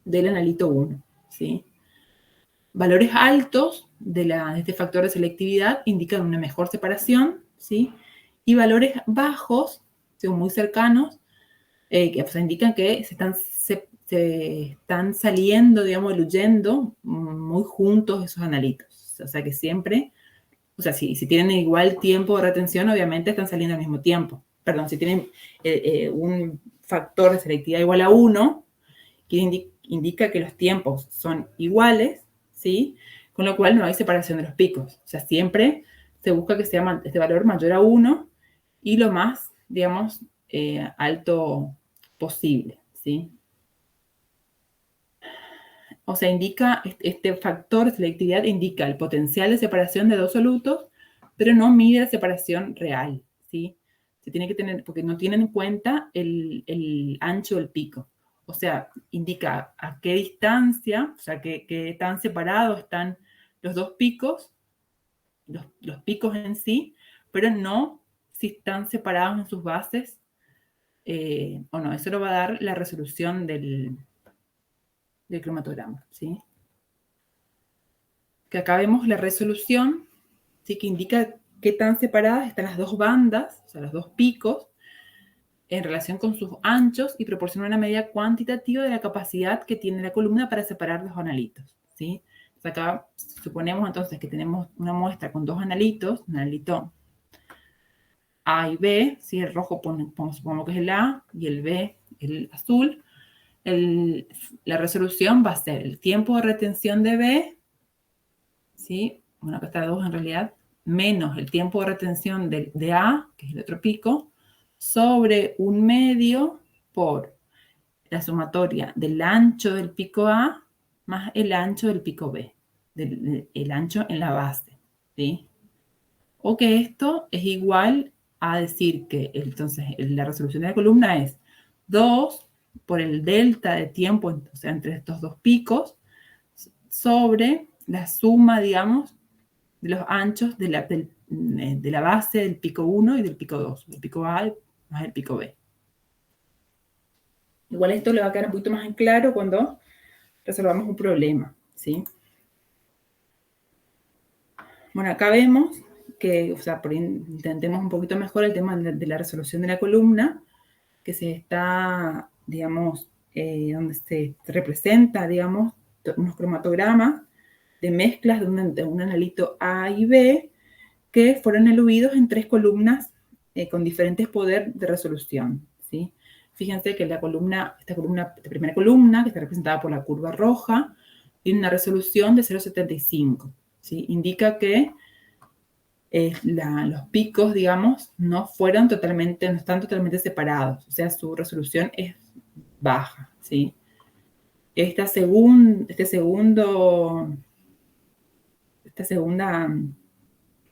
del analito 1, ¿sí? Valores altos de este factor de selectividad indican una mejor separación, ¿sí? Y valores bajos, son muy cercanos, que indican que se están saliendo, digamos, diluyendo muy juntos esos analitos. O sea que siempre, o sea, si tienen igual tiempo de retención, obviamente están saliendo al mismo tiempo. Perdón, si tienen un factor de selectividad igual a 1, que indica que los tiempos son iguales, ¿sí? Con lo cual no hay separación de los picos. O sea, siempre se busca que sea este valor mayor a 1 y lo más, digamos, alto posible, ¿sí? o sea, indica, este factor de selectividad indica el potencial de separación de dos solutos, pero no mide la separación real, ¿sí? Se tiene que tener, porque no tienen en cuenta el ancho del pico. O sea, indica a qué distancia, o sea, qué tan separados están los dos picos, los picos en sí, pero no si están separados en sus bases o no. Eso lo va a dar la resolución del cromatograma, ¿sí? Que acá vemos la resolución, ¿sí? Que indica qué tan separadas están las dos bandas, o sea, los dos picos, en relación con sus anchos y proporciona una medida cuantitativa de la capacidad que tiene la columna para separar los analitos, ¿sí? Entonces acá suponemos entonces que tenemos una muestra con dos analitos, un analito A y B, ¿sí? El rojo supongamos que es el A y el B el azul. La resolución va a ser el tiempo de retención de B, ¿sí? Bueno, acá está 2 en realidad, menos el tiempo de retención de A, que es el otro pico, sobre un medio por la sumatoria del ancho del pico A más el ancho del pico B, el ancho en la base, ¿sí? O que esto es igual a decir que entonces la resolución de la columna es 2 por el delta de tiempo, o sea, entre estos dos picos, sobre la suma, digamos, de los anchos de la base del pico 1 y del pico 2, del pico A más el pico B. Igual esto le va a quedar un poquito más en claro cuando resolvamos un problema, ¿sí? Bueno, acá vemos que, o sea, intentemos un poquito mejor el tema de la resolución de la columna, que se está, digamos, donde se representa, digamos, unos cromatogramas de mezclas de un analito A y B que fueron eludidos en 3 columnas con diferentes poderes de resolución, ¿sí? Fíjense que esta primera columna, que está representada por la curva roja, tiene una resolución de 0,75, ¿sí? Indica que los picos, digamos, no están totalmente separados, o sea, su resolución es baja, ¿sí? Esta segunda,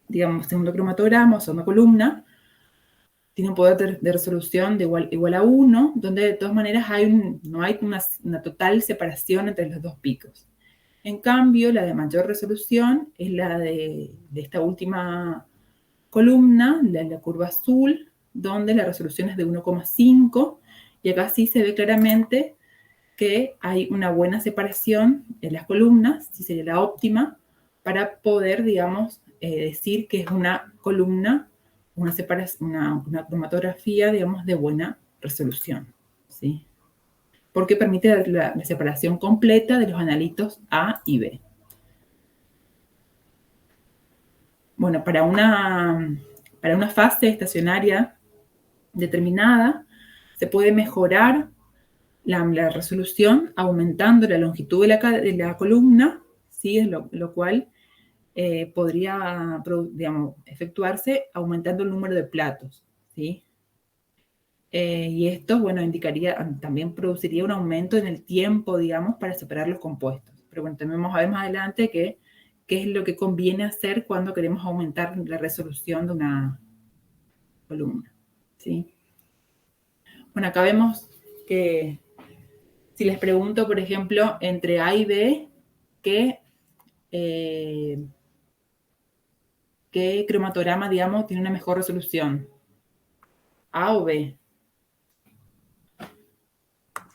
digamos, segundo cromatograma, o segunda columna, tiene un poder de resolución de igual a 1, donde de todas maneras no hay una total separación entre los dos picos. En cambio, la de mayor resolución es la de esta última columna, la curva azul, donde la resolución es de 1,5, y acá sí se ve claramente que hay una buena separación en las columnas, sí sería la óptima, para poder, digamos, decir que es una columna, una cromatografía, digamos, de buena resolución, ¿sí? Porque permite la separación completa de los analitos A y B. Bueno, para una fase estacionaria determinada, se puede mejorar la resolución aumentando la longitud de la columna, ¿sí? Lo cual podría, digamos, efectuarse aumentando el número de platos, ¿sí? Y esto, bueno, también produciría un aumento en el tiempo, digamos, para separar los compuestos. Pero bueno, también vamos a ver más adelante qué es lo que conviene hacer cuando queremos aumentar la resolución de una columna, ¿sí? Bueno, acá vemos que si les pregunto, por ejemplo, entre A y B, ¿qué cromatograma, digamos, tiene una mejor resolución? ¿A o B?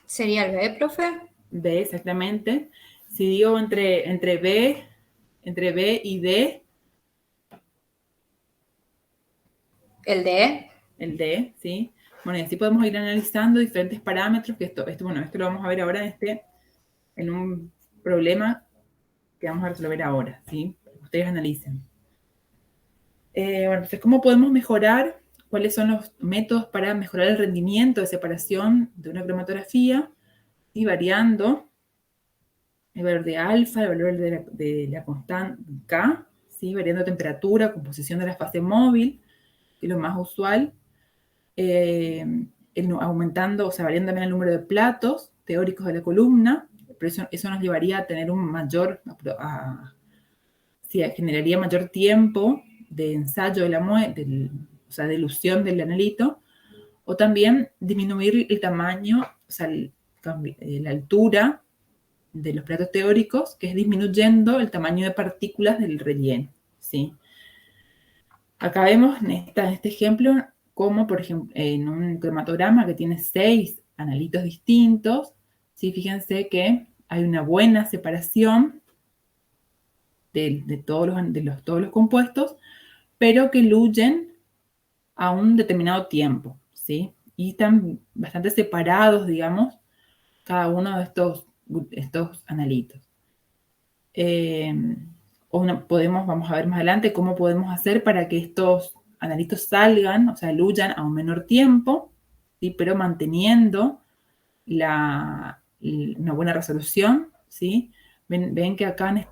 ¿Sería el B, profe? B, exactamente. Si digo entre B y D, ¿El D? el D, ¿sí? Bueno, y así podemos ir analizando diferentes parámetros, que esto lo vamos a ver ahora en un problema que vamos a resolver ahora, ¿sí? Ustedes analicen. Bueno, entonces, ¿cómo podemos mejorar? ¿Cuáles son los métodos para mejorar el rendimiento de separación de una cromatografía? Y variando el valor de alfa, el valor de la constante K, ¿sí? Variando temperatura, composición de la fase móvil, que es lo más usual, aumentando, o sea, variando también el número de platos teóricos de la columna, pero eso nos llevaría a tener generaría mayor tiempo de ensayo de o sea, de elusión del anelito, o también disminuir el tamaño, o sea, la altura de los platos teóricos, que es disminuyendo el tamaño de partículas del relleno, ¿sí? Acá vemos en este ejemplo como, por ejemplo, en un cromatograma que tiene 6 analitos distintos, ¿sí? Fíjense que hay una buena separación de todos los compuestos, pero que eluyen a un determinado tiempo, ¿sí? Y están bastante separados, digamos, cada uno de estos analitos. Vamos a ver más adelante cómo podemos hacer para que estos analitos salgan, o sea, eluyan a un menor tiempo, ¿sí? Pero manteniendo una buena resolución, ¿sí? Ven que acá en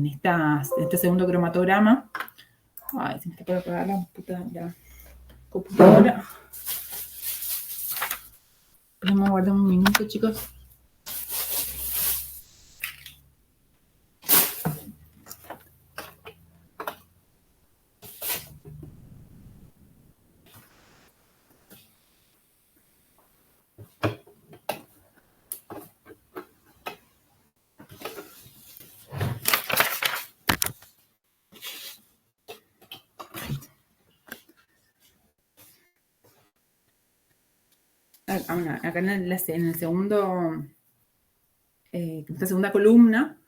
este segundo cromatograma, ay, se me está por apagar la computadora. Vamos a guardar un minuto, chicos. Acá en esta segunda columna,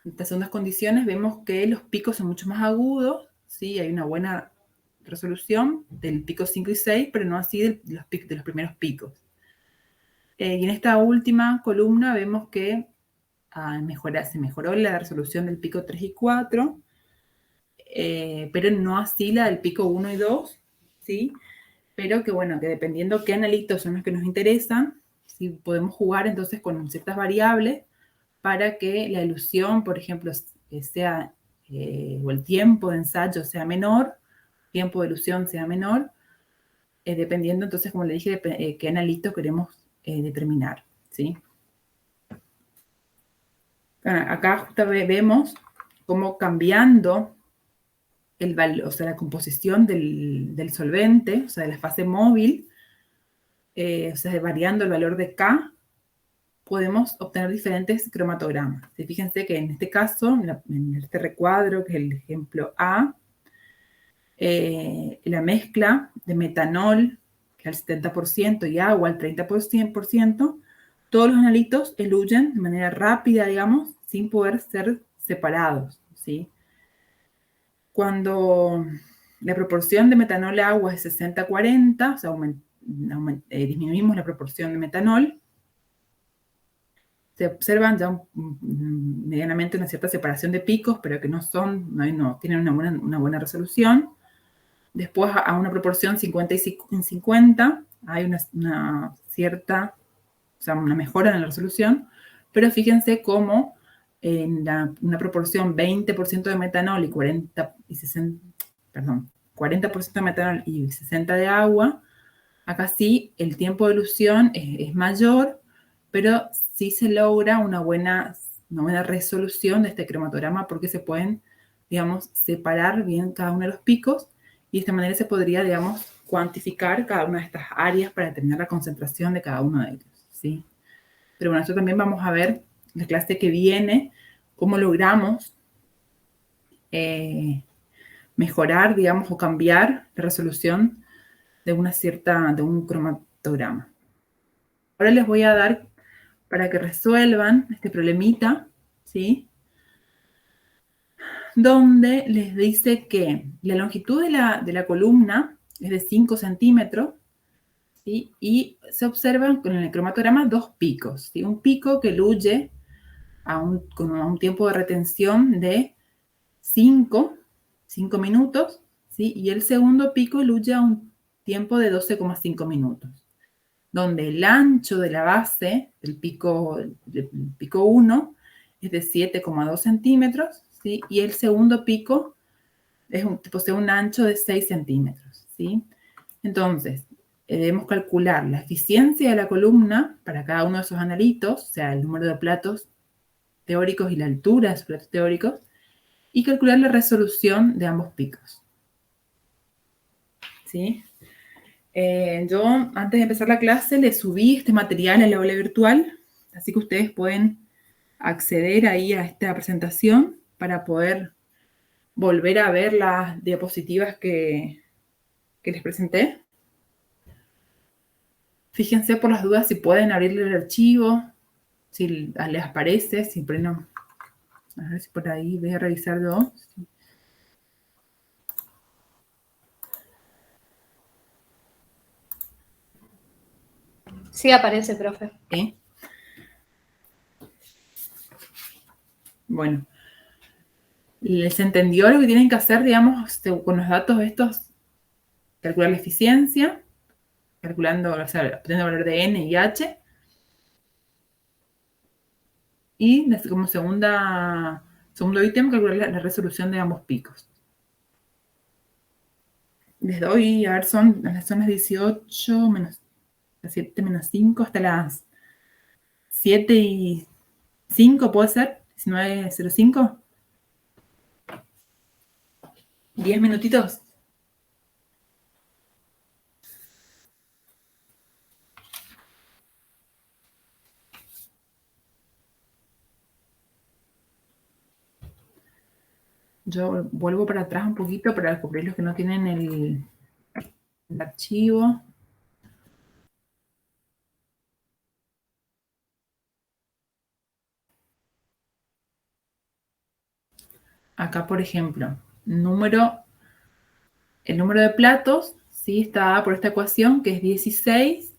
en estas segundas condiciones, vemos que los picos son mucho más agudos, ¿sí? Hay una buena resolución del pico 5 y 6, pero no así de los primeros picos. Y en esta última columna vemos que se mejoró la resolución del pico 3 y 4, pero no así la del pico 1 y 2, ¿sí? Pero que bueno, que dependiendo qué analitos son los que nos interesan, ¿sí? Podemos jugar entonces con ciertas variables para que la elusión, por ejemplo, o el tiempo de ensayo sea menor, tiempo de elusión sea menor, dependiendo entonces, como le dije, qué analito queremos determinar, ¿sí? Bueno, acá vemos cómo cambiando o sea, la composición del solvente, o sea, de la fase móvil, o sea, variando el valor de K, podemos obtener diferentes cromatogramas. ¿Sí? Fíjense que en este caso, en este recuadro, que es el ejemplo A, la mezcla de metanol, que al 70%, y agua al 30%, todos los analitos eluyen de manera rápida, digamos, sin poder ser separados, ¿sí? Cuando la proporción de metanol a agua es 60-40, o sea, disminuimos la proporción de metanol, se observan ya medianamente una cierta separación de picos, pero que no tienen una buena resolución. Después, a una proporción 50 y 50, hay una cierta, o sea, una mejora en la resolución, pero fíjense cómo en una proporción 20% de metanol y 40% de metanol y 60% de agua, acá sí el tiempo de elusión es mayor, pero sí se logra una buena resolución de este cromatograma porque se pueden, digamos, separar bien cada uno de los picos y de esta manera se podría, digamos, cuantificar cada una de estas áreas para determinar la concentración de cada uno de ellos, ¿sí? Pero bueno, esto también vamos a ver en la clase que viene, cómo logramos mejorar, digamos, o cambiar la resolución de un cromatograma. Ahora les voy a dar para que resuelvan este problemita, ¿sí? Donde les dice que la longitud de la columna es de 5 centímetros, ¿sí? Y se observan con el cromatograma 2 picos, ¿sí? Un pico que eluye con un tiempo de retención de 5 minutos, ¿sí? Y el segundo pico eluye a un tiempo de 12,5 minutos, donde el ancho de la base del pico 1 es de 7,2 centímetros, ¿sí? Y el segundo pico posee un ancho de 6 centímetros, ¿sí? Entonces, debemos calcular la eficiencia de la columna para cada uno de esos analitos, o sea, el número de platos teóricos y la altura de sus platos teóricos, y calcular la resolución de ambos picos. ¿Sí? Yo, antes de empezar la clase, les subí este material al aula virtual, así que ustedes pueden acceder ahí a esta presentación para poder volver a ver las diapositivas que les presenté. Fíjense por las dudas si pueden abrirle el archivo, si les aparece, si por ahí no. A ver si por ahí voy a revisar yo. Sí aparece, profe. ¿Sí? Bueno, ¿les entendió lo que tienen que hacer, digamos, con los datos estos? Calcular la eficiencia, calculando, o sea, obteniendo el valor de N y H. Y como segundo ítem, calcular la resolución de ambos picos. Les doy, a ver, son las 18 menos las 7 menos 5 hasta las 7:05, ¿puede ser? 19:05. 10 minutitos. Yo vuelvo para atrás un poquito para descubrir los que no tienen el archivo. Acá, por ejemplo, el número de platos, ¿sí? Está por esta ecuación que es 16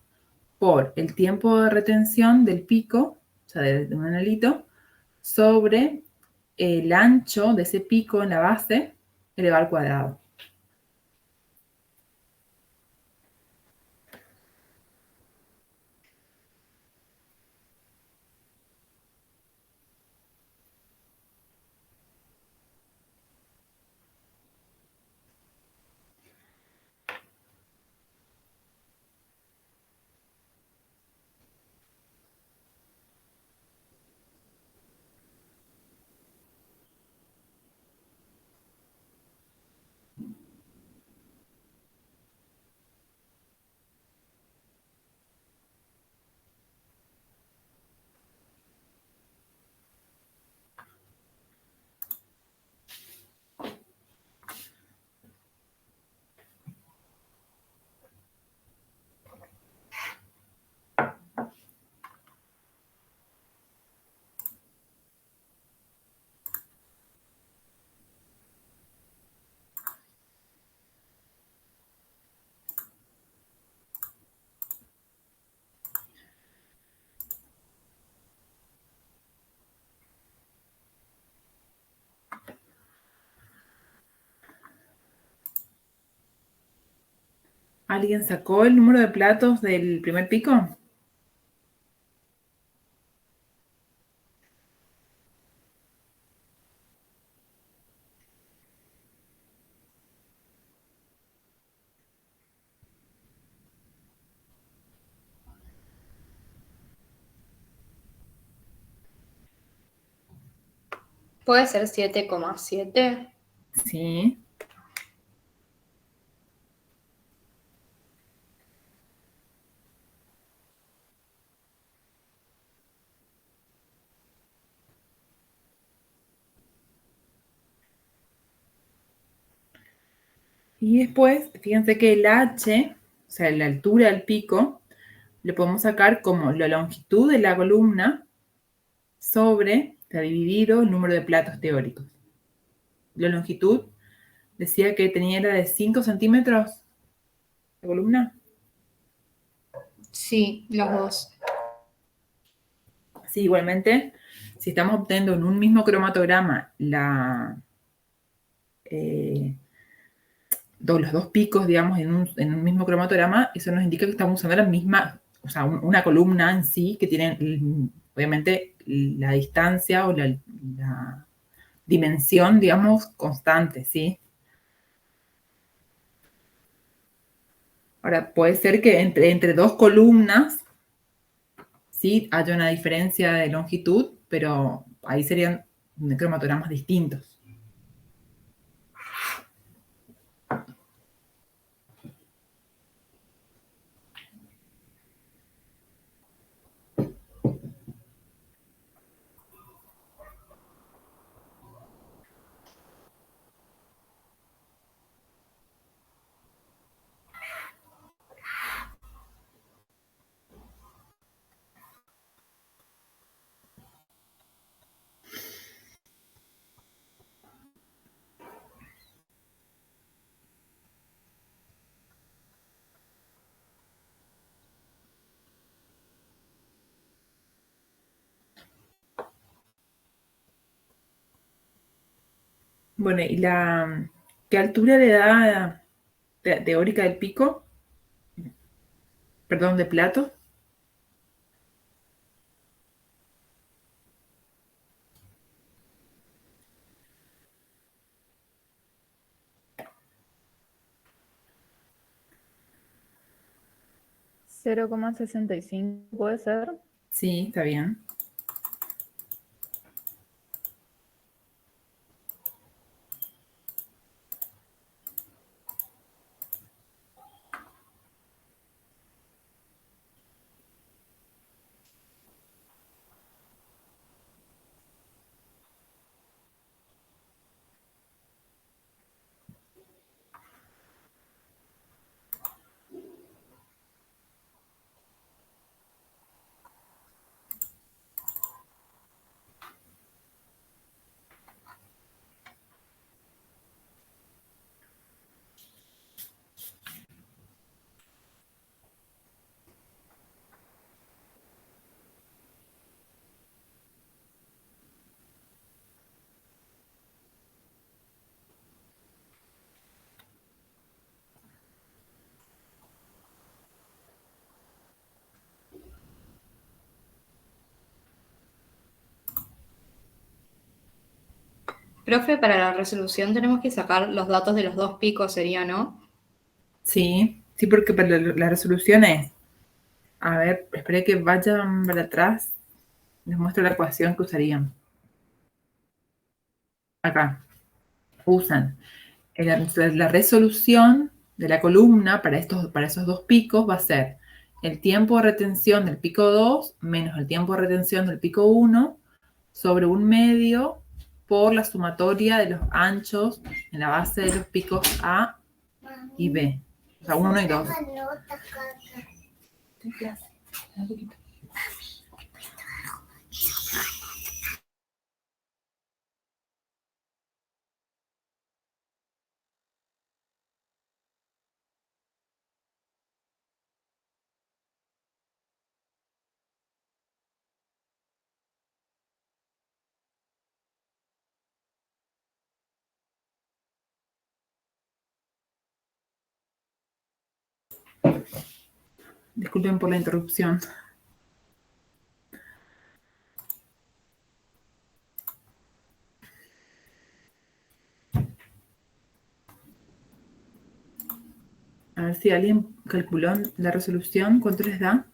por el tiempo de retención del pico, o sea, de un anelito, sobre el ancho de ese pico en la base elevado al cuadrado. ¿Alguien sacó el número de platos del primer pico? ¿Puede ser 7,7? Sí. Y después, fíjense que el H, o sea, la altura del pico, le podemos sacar como la longitud de la columna sobre, está dividido el número de platos teóricos. La longitud decía que tenía era de 5 centímetros la columna. Sí, los dos. Sí, igualmente, si estamos obteniendo en un mismo cromatograma los dos picos, digamos, en un mismo cromatograma, eso nos indica que estamos usando la misma, o sea, una columna en sí que tiene, obviamente, la distancia o la dimensión, digamos, constante, ¿sí? Ahora, puede ser que entre dos columnas, sí, haya una diferencia de longitud, pero ahí serían cromatogramas distintos. Bueno, ¿y qué altura le da teórica del pico? Perdón, de plato. ¿0,65 puede ser? Sí, está bien. Profe, para la resolución tenemos que sacar los datos de los dos picos, sería, ¿no? Sí, sí, porque para la resolución es. A ver, esperé que vayan para atrás. Les muestro la ecuación que usarían. Acá. Usan la resolución de la columna para esos dos picos va a ser el tiempo de retención del pico 2 menos el tiempo de retención del pico 1 sobre un medio por la sumatoria de los anchos en la base de los picos A y B. O sea, 1 y 2. Disculpen por la interrupción. A ver si alguien calculó la resolución. ¿Cuánto les da?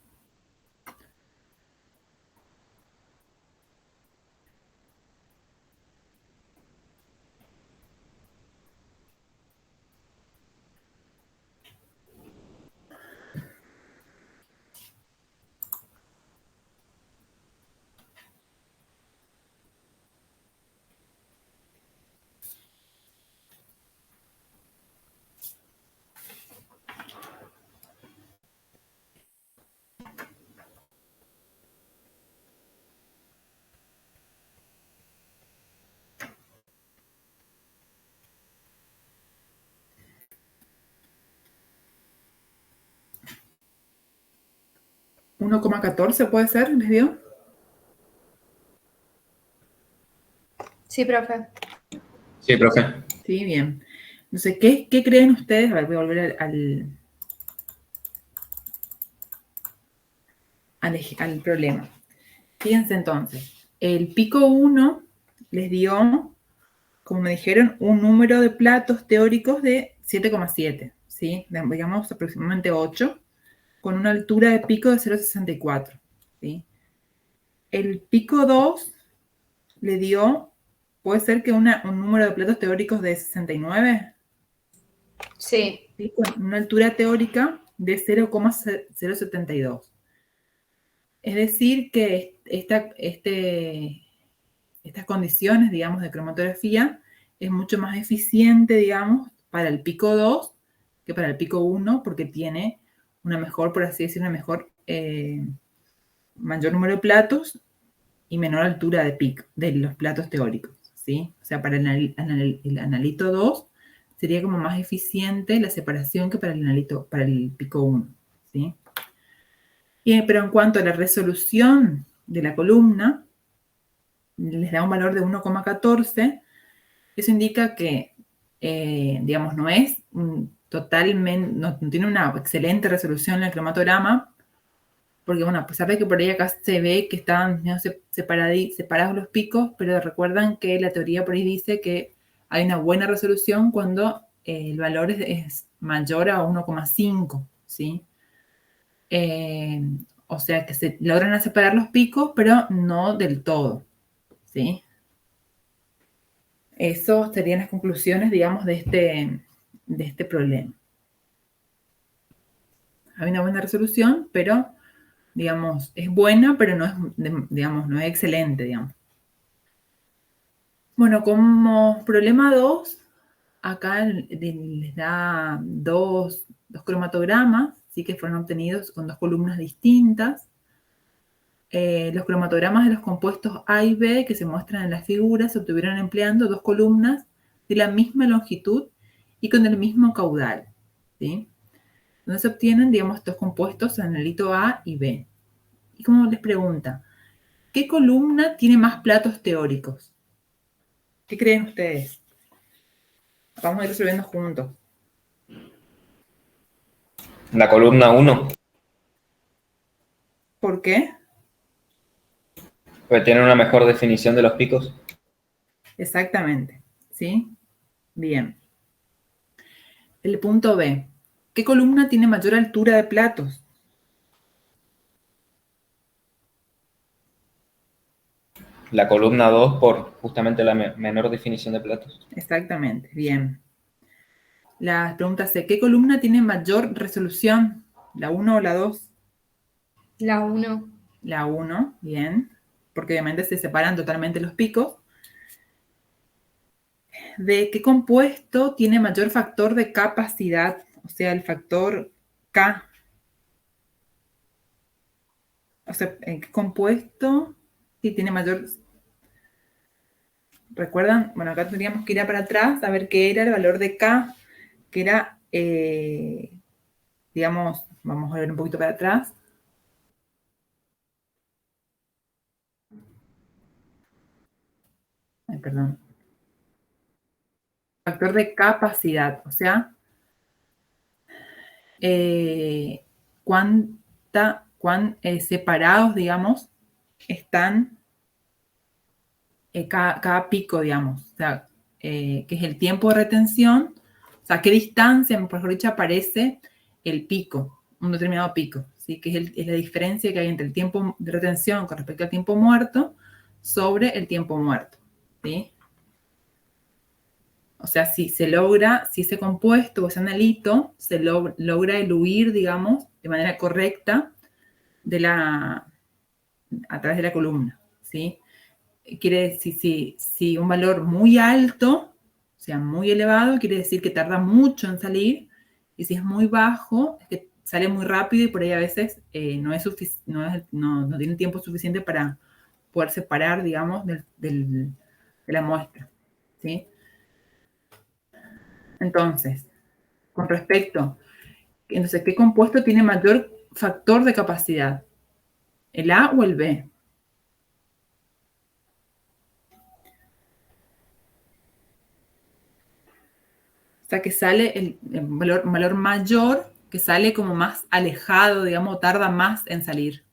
¿1,14 puede ser? ¿Les dio? Sí, profe. Sí, profe. Sí, bien. No sé, ¿qué creen ustedes? A ver, voy a volver al problema. Fíjense entonces, el pico 1 les dio, como me dijeron, un número de platos teóricos de 7,7, ¿sí? Digamos aproximadamente 8, con una altura de pico de 0,64, ¿sí? El pico 2 le dio, puede ser que un número de platos teóricos de 69, Sí, ¿sí? Con una altura teórica de 0,072. Es decir, que estas condiciones, digamos, de cromatografía es mucho más eficiente, digamos, para el pico 2 que para el pico 1, porque tiene una mejor, por así decirlo, mayor número de platos y menor altura de los platos teóricos, ¿sí? O sea, para el analito 2 sería como más eficiente la separación que para el pico 1, ¿sí? Pero en cuanto a la resolución de la columna, les da un valor de 1,14. Eso indica que, digamos, no es totalmente, no tiene una excelente resolución en el cromatograma, porque, bueno, a pesar de que por ahí acá se ve que están, ¿no?, separados los picos, pero recuerdan que la teoría por ahí dice que hay una buena resolución cuando el valor es mayor a 1,5, ¿sí? O sea que se logran separar los picos, pero no del todo, ¿sí? Eso serían las conclusiones, digamos, de este problema. Hay una buena resolución, pero, digamos, es buena, pero no es, digamos, no es excelente, digamos. Bueno, como problema 2, acá les da dos cromatogramas, sí, que fueron obtenidos con dos columnas distintas. Los cromatogramas de los compuestos A y B que se muestran en la figura se obtuvieron empleando dos columnas de la misma longitud y con el mismo caudal, ¿sí? Entonces se obtienen, digamos, estos compuestos analito A y B. Y como les pregunta, ¿qué columna tiene más platos teóricos? ¿Qué creen ustedes? Vamos a ir resolviendo juntos. La columna 1, ¿Por qué? porque tiene una mejor definición de los picos. Exactamente, ¿sí? Bien. El punto B. ¿Qué columna tiene mayor altura de platos? La columna 2 por justamente la menor definición de platos. Exactamente, bien. La pregunta C. ¿Qué columna tiene mayor resolución? ¿La 1 o la 2? la 1. La 1, bien. Porque obviamente se separan totalmente los picos. ¿De qué compuesto tiene mayor factor de capacidad? O sea, el factor K. O sea, ¿en qué compuesto sí tiene mayor? ¿Recuerdan? Bueno, acá tendríamos que ir para atrás a ver qué era el valor de K, que era, digamos, vamos a ver un poquito para atrás. Ay, perdón. Factor de capacidad, o sea, cuán separados, digamos, están cada pico, digamos. O sea, que es el tiempo de retención, o sea, qué distancia, mejor dicho, aparece el pico, un determinado pico, ¿sí? Que es la diferencia que hay entre el tiempo de retención con respecto al tiempo muerto sobre el tiempo muerto, ¿sí? O sea, si ese compuesto o ese analito se logra eluir, digamos, de manera correcta a través de la columna, ¿sí? Quiere decir, si un valor muy alto, o sea, muy elevado, quiere decir que tarda mucho en salir, y si es muy bajo, es que sale muy rápido y por ahí a veces no tiene tiempo suficiente para poder separar, digamos, de la muestra, ¿sí? Entonces, con respecto, entonces, ¿qué compuesto tiene mayor factor de capacidad? ¿El A o el B? O sea, que sale el valor mayor, que sale como más alejado, digamos, tarda más en salir.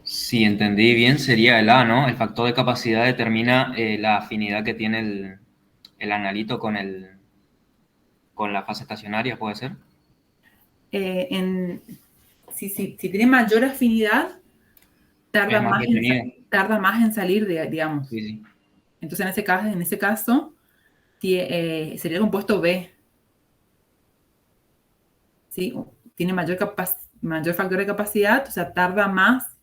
Si entendí bien, sería el A, ¿no? El factor de capacidad determina la afinidad que tiene el analito con la fase estacionaria, ¿puede ser? Si tiene mayor afinidad, tarda Es más más en detenida. salir. tarda más en salir, digamos. Sí, sí. Entonces, en ese caso sería el compuesto B. ¿Sí? Tiene mayor factor de capacidad, o sea, tarda más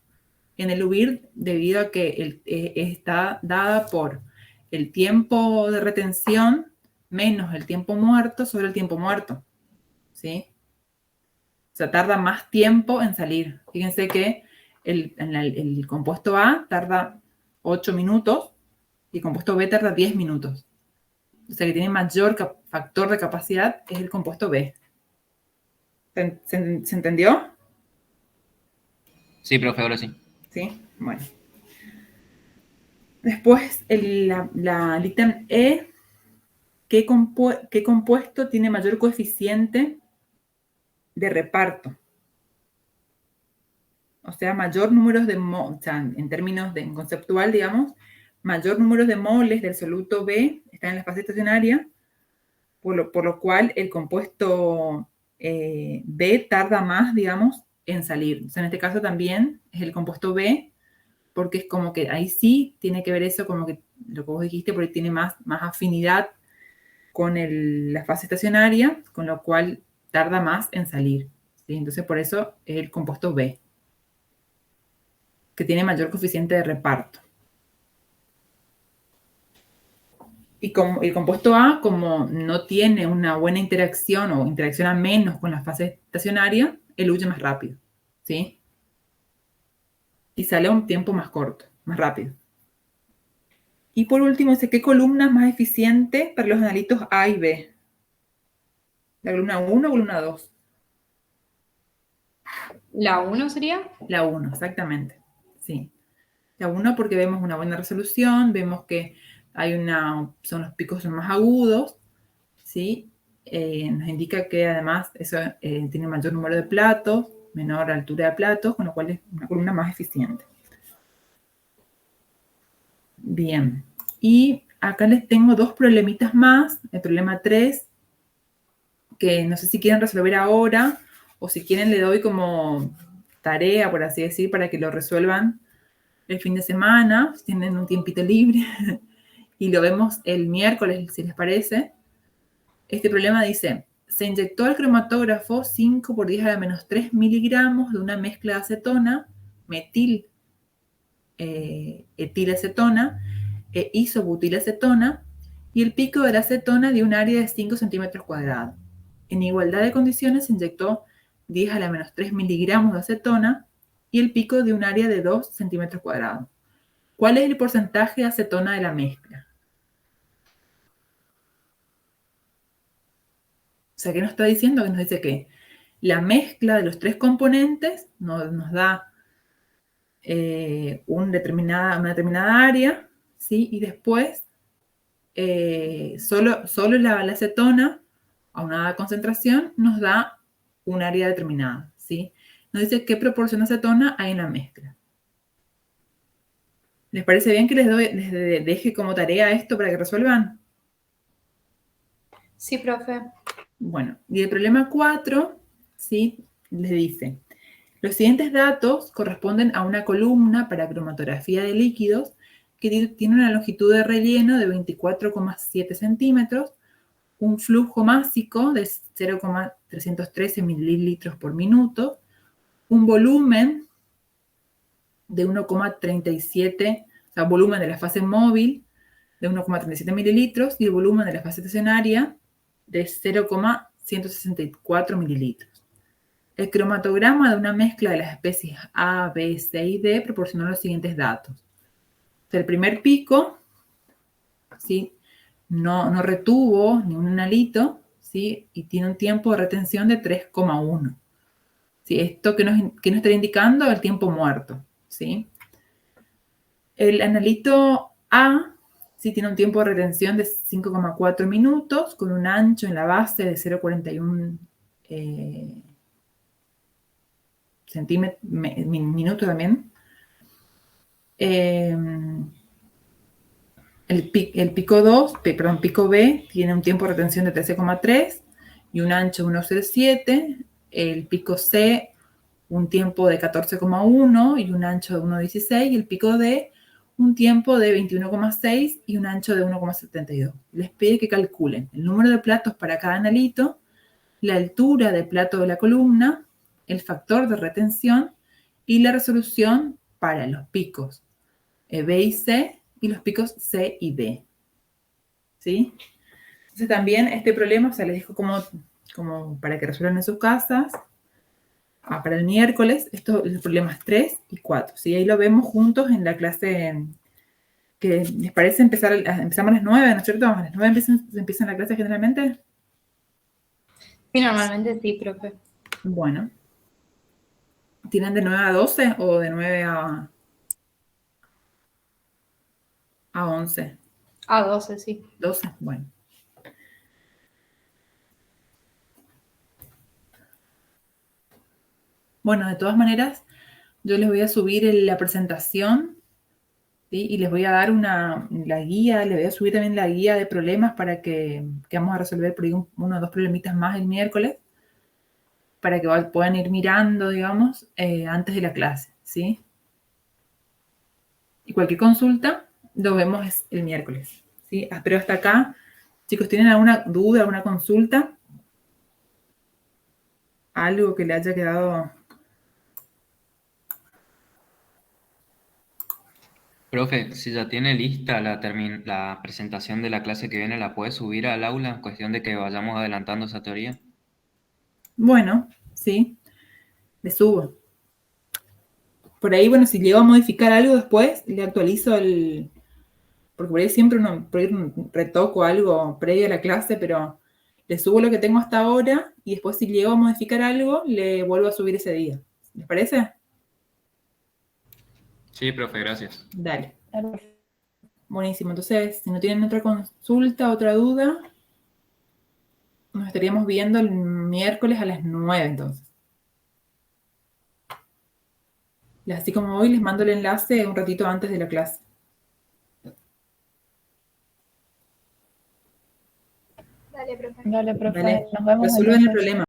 en el huir debido a que está dada por el tiempo de retención menos el tiempo muerto sobre el tiempo muerto. ¿Sí? O sea, tarda más tiempo en salir. Fíjense que el compuesto A tarda 8 minutos y el compuesto B tarda 10 minutos. O sea, que tiene mayor factor de capacidad es el compuesto B. ¿Se entendió? Sí, profe, ahora sí. Sí, bueno. Después, el ítem E, ¿qué compuesto tiene mayor coeficiente de reparto? O sea, mayor número o sea, en términos en conceptual, digamos, mayor número de moles del soluto B está en la fase estacionaria, por lo cual el compuesto B tarda más, digamos, en salir. O sea, en este caso también es el compuesto B, porque es como que ahí sí tiene que ver eso, como que lo que vos dijiste, porque tiene más afinidad con la fase estacionaria, con lo cual tarda más en salir. ¿Sí? Entonces, por eso es el compuesto B, que tiene mayor coeficiente de reparto. Y como el compuesto A, como no tiene una buena interacción o interacciona menos con la fase estacionaria, él huye más rápido, ¿sí? Y sale a un tiempo más corto, más rápido. Y por último, dice, ¿qué columna es más eficiente para los analitos A y B? ¿La columna 1 o columna 2? ¿La 1 sería? La 1, exactamente, sí. La 1 porque vemos una buena resolución, vemos que los picos son más agudos, ¿sí? Nos indica que además eso tiene mayor número de platos, menor altura de platos, con lo cual es una columna más eficiente. Bien, y acá les tengo dos problemitas más. El problema 3, que no sé si quieren resolver ahora, o si quieren le doy como tarea, por así decir, para que lo resuelvan el fin de semana, si tienen un tiempito libre, y lo vemos el miércoles, si les parece. Este problema dice, se inyectó al cromatógrafo 5 por 10 a la menos 3 miligramos de una mezcla de acetona, etilacetona e isobutilacetona, y el pico de la acetona de un área de 5 centímetros cuadrados. En igualdad de condiciones se inyectó 10 a la menos 3 miligramos de acetona y el pico de un área de 2 centímetros cuadrados. ¿Cuál es el porcentaje de acetona de la mezcla? O sea, ¿qué nos está diciendo? Que nos dice que la mezcla de los tres componentes nos da una determinada área, ¿sí? Y después solo la acetona a una dada concentración nos da un área determinada, ¿sí? Nos dice qué proporción de acetona hay en la mezcla. ¿Les parece bien que les deje como tarea esto para que resuelvan? Sí, profe. Bueno, y el problema 4, ¿sí? Les dice, los siguientes datos corresponden a una columna para cromatografía de líquidos que tiene una longitud de relleno de 24,7 centímetros, un flujo másico de 0,313 mililitros por minuto, un volumen de 1,37, o sea, volumen de la fase móvil de 1,37 mililitros y el volumen de la fase estacionaria de 0,164 mililitros. El cromatograma de una mezcla de las especies A, B, C y D proporcionó los siguientes datos. O sea, el primer pico, ¿sí? No retuvo ni un analito, ¿sí? Y tiene un tiempo de retención de 3,1. ¿Sí? Esto que nos estaría indicando el tiempo muerto, ¿sí? El analito A, sí, tiene un tiempo de retención de 5,4 minutos, con un ancho en la base de 0,41 minuto también. El pico B tiene un tiempo de retención de 13,3 y un ancho de 1,07. El pico C, un tiempo de 14,1 y un ancho de 1,16. Y el pico D, un tiempo de 21,6 y un ancho de 1,72. Les pide que calculen el número de platos para cada analito, la altura del plato de la columna, el factor de retención y la resolución para los picos B y C y los picos C y D. ¿Sí? Entonces también este problema, o sea, les dejo como para que resuelvan en sus casas. Para el miércoles, los problemas 3 y 4. ¿Sí? Ahí lo vemos juntos en la clase que les parece empezamos a las 9, ¿no es cierto? A las 9 empiezan la clase generalmente. Sí, normalmente sí, profe. Bueno. ¿Tienen de 9 a 12 o de 9 a 11? A 12, sí. 12, bueno. Bueno, de todas maneras, yo les voy a subir la presentación, ¿sí? Y les voy a dar la guía, les voy a subir también la guía de problemas para que vamos a resolver por ahí uno o dos problemitas más el miércoles, para que puedan ir mirando, digamos, antes de la clase, ¿sí? Y cualquier consulta lo vemos el miércoles, ¿sí? Pero hasta acá, chicos, ¿tienen alguna duda, alguna consulta? ¿Algo que le haya quedado? Profe, si ya tiene lista la presentación de la clase que viene, ¿la puede subir al aula en cuestión de que vayamos adelantando esa teoría? Bueno, sí, le subo. Por ahí, bueno, si llego a modificar algo después, le actualizo porque por ahí siempre por ahí retoco algo previo a la clase, pero le subo lo que tengo hasta ahora y después si llego a modificar algo, le vuelvo a subir ese día. ¿Les parece? Sí, profe, gracias. Dale. Buenísimo. Entonces, si no tienen otra consulta, otra duda, nos estaríamos viendo el miércoles a las 9, entonces. Y así como hoy, les mando el enlace un ratito antes de la clase. Dale, profe. Dale, profe, Vale. nos vemos Resuelven el entonces. problema.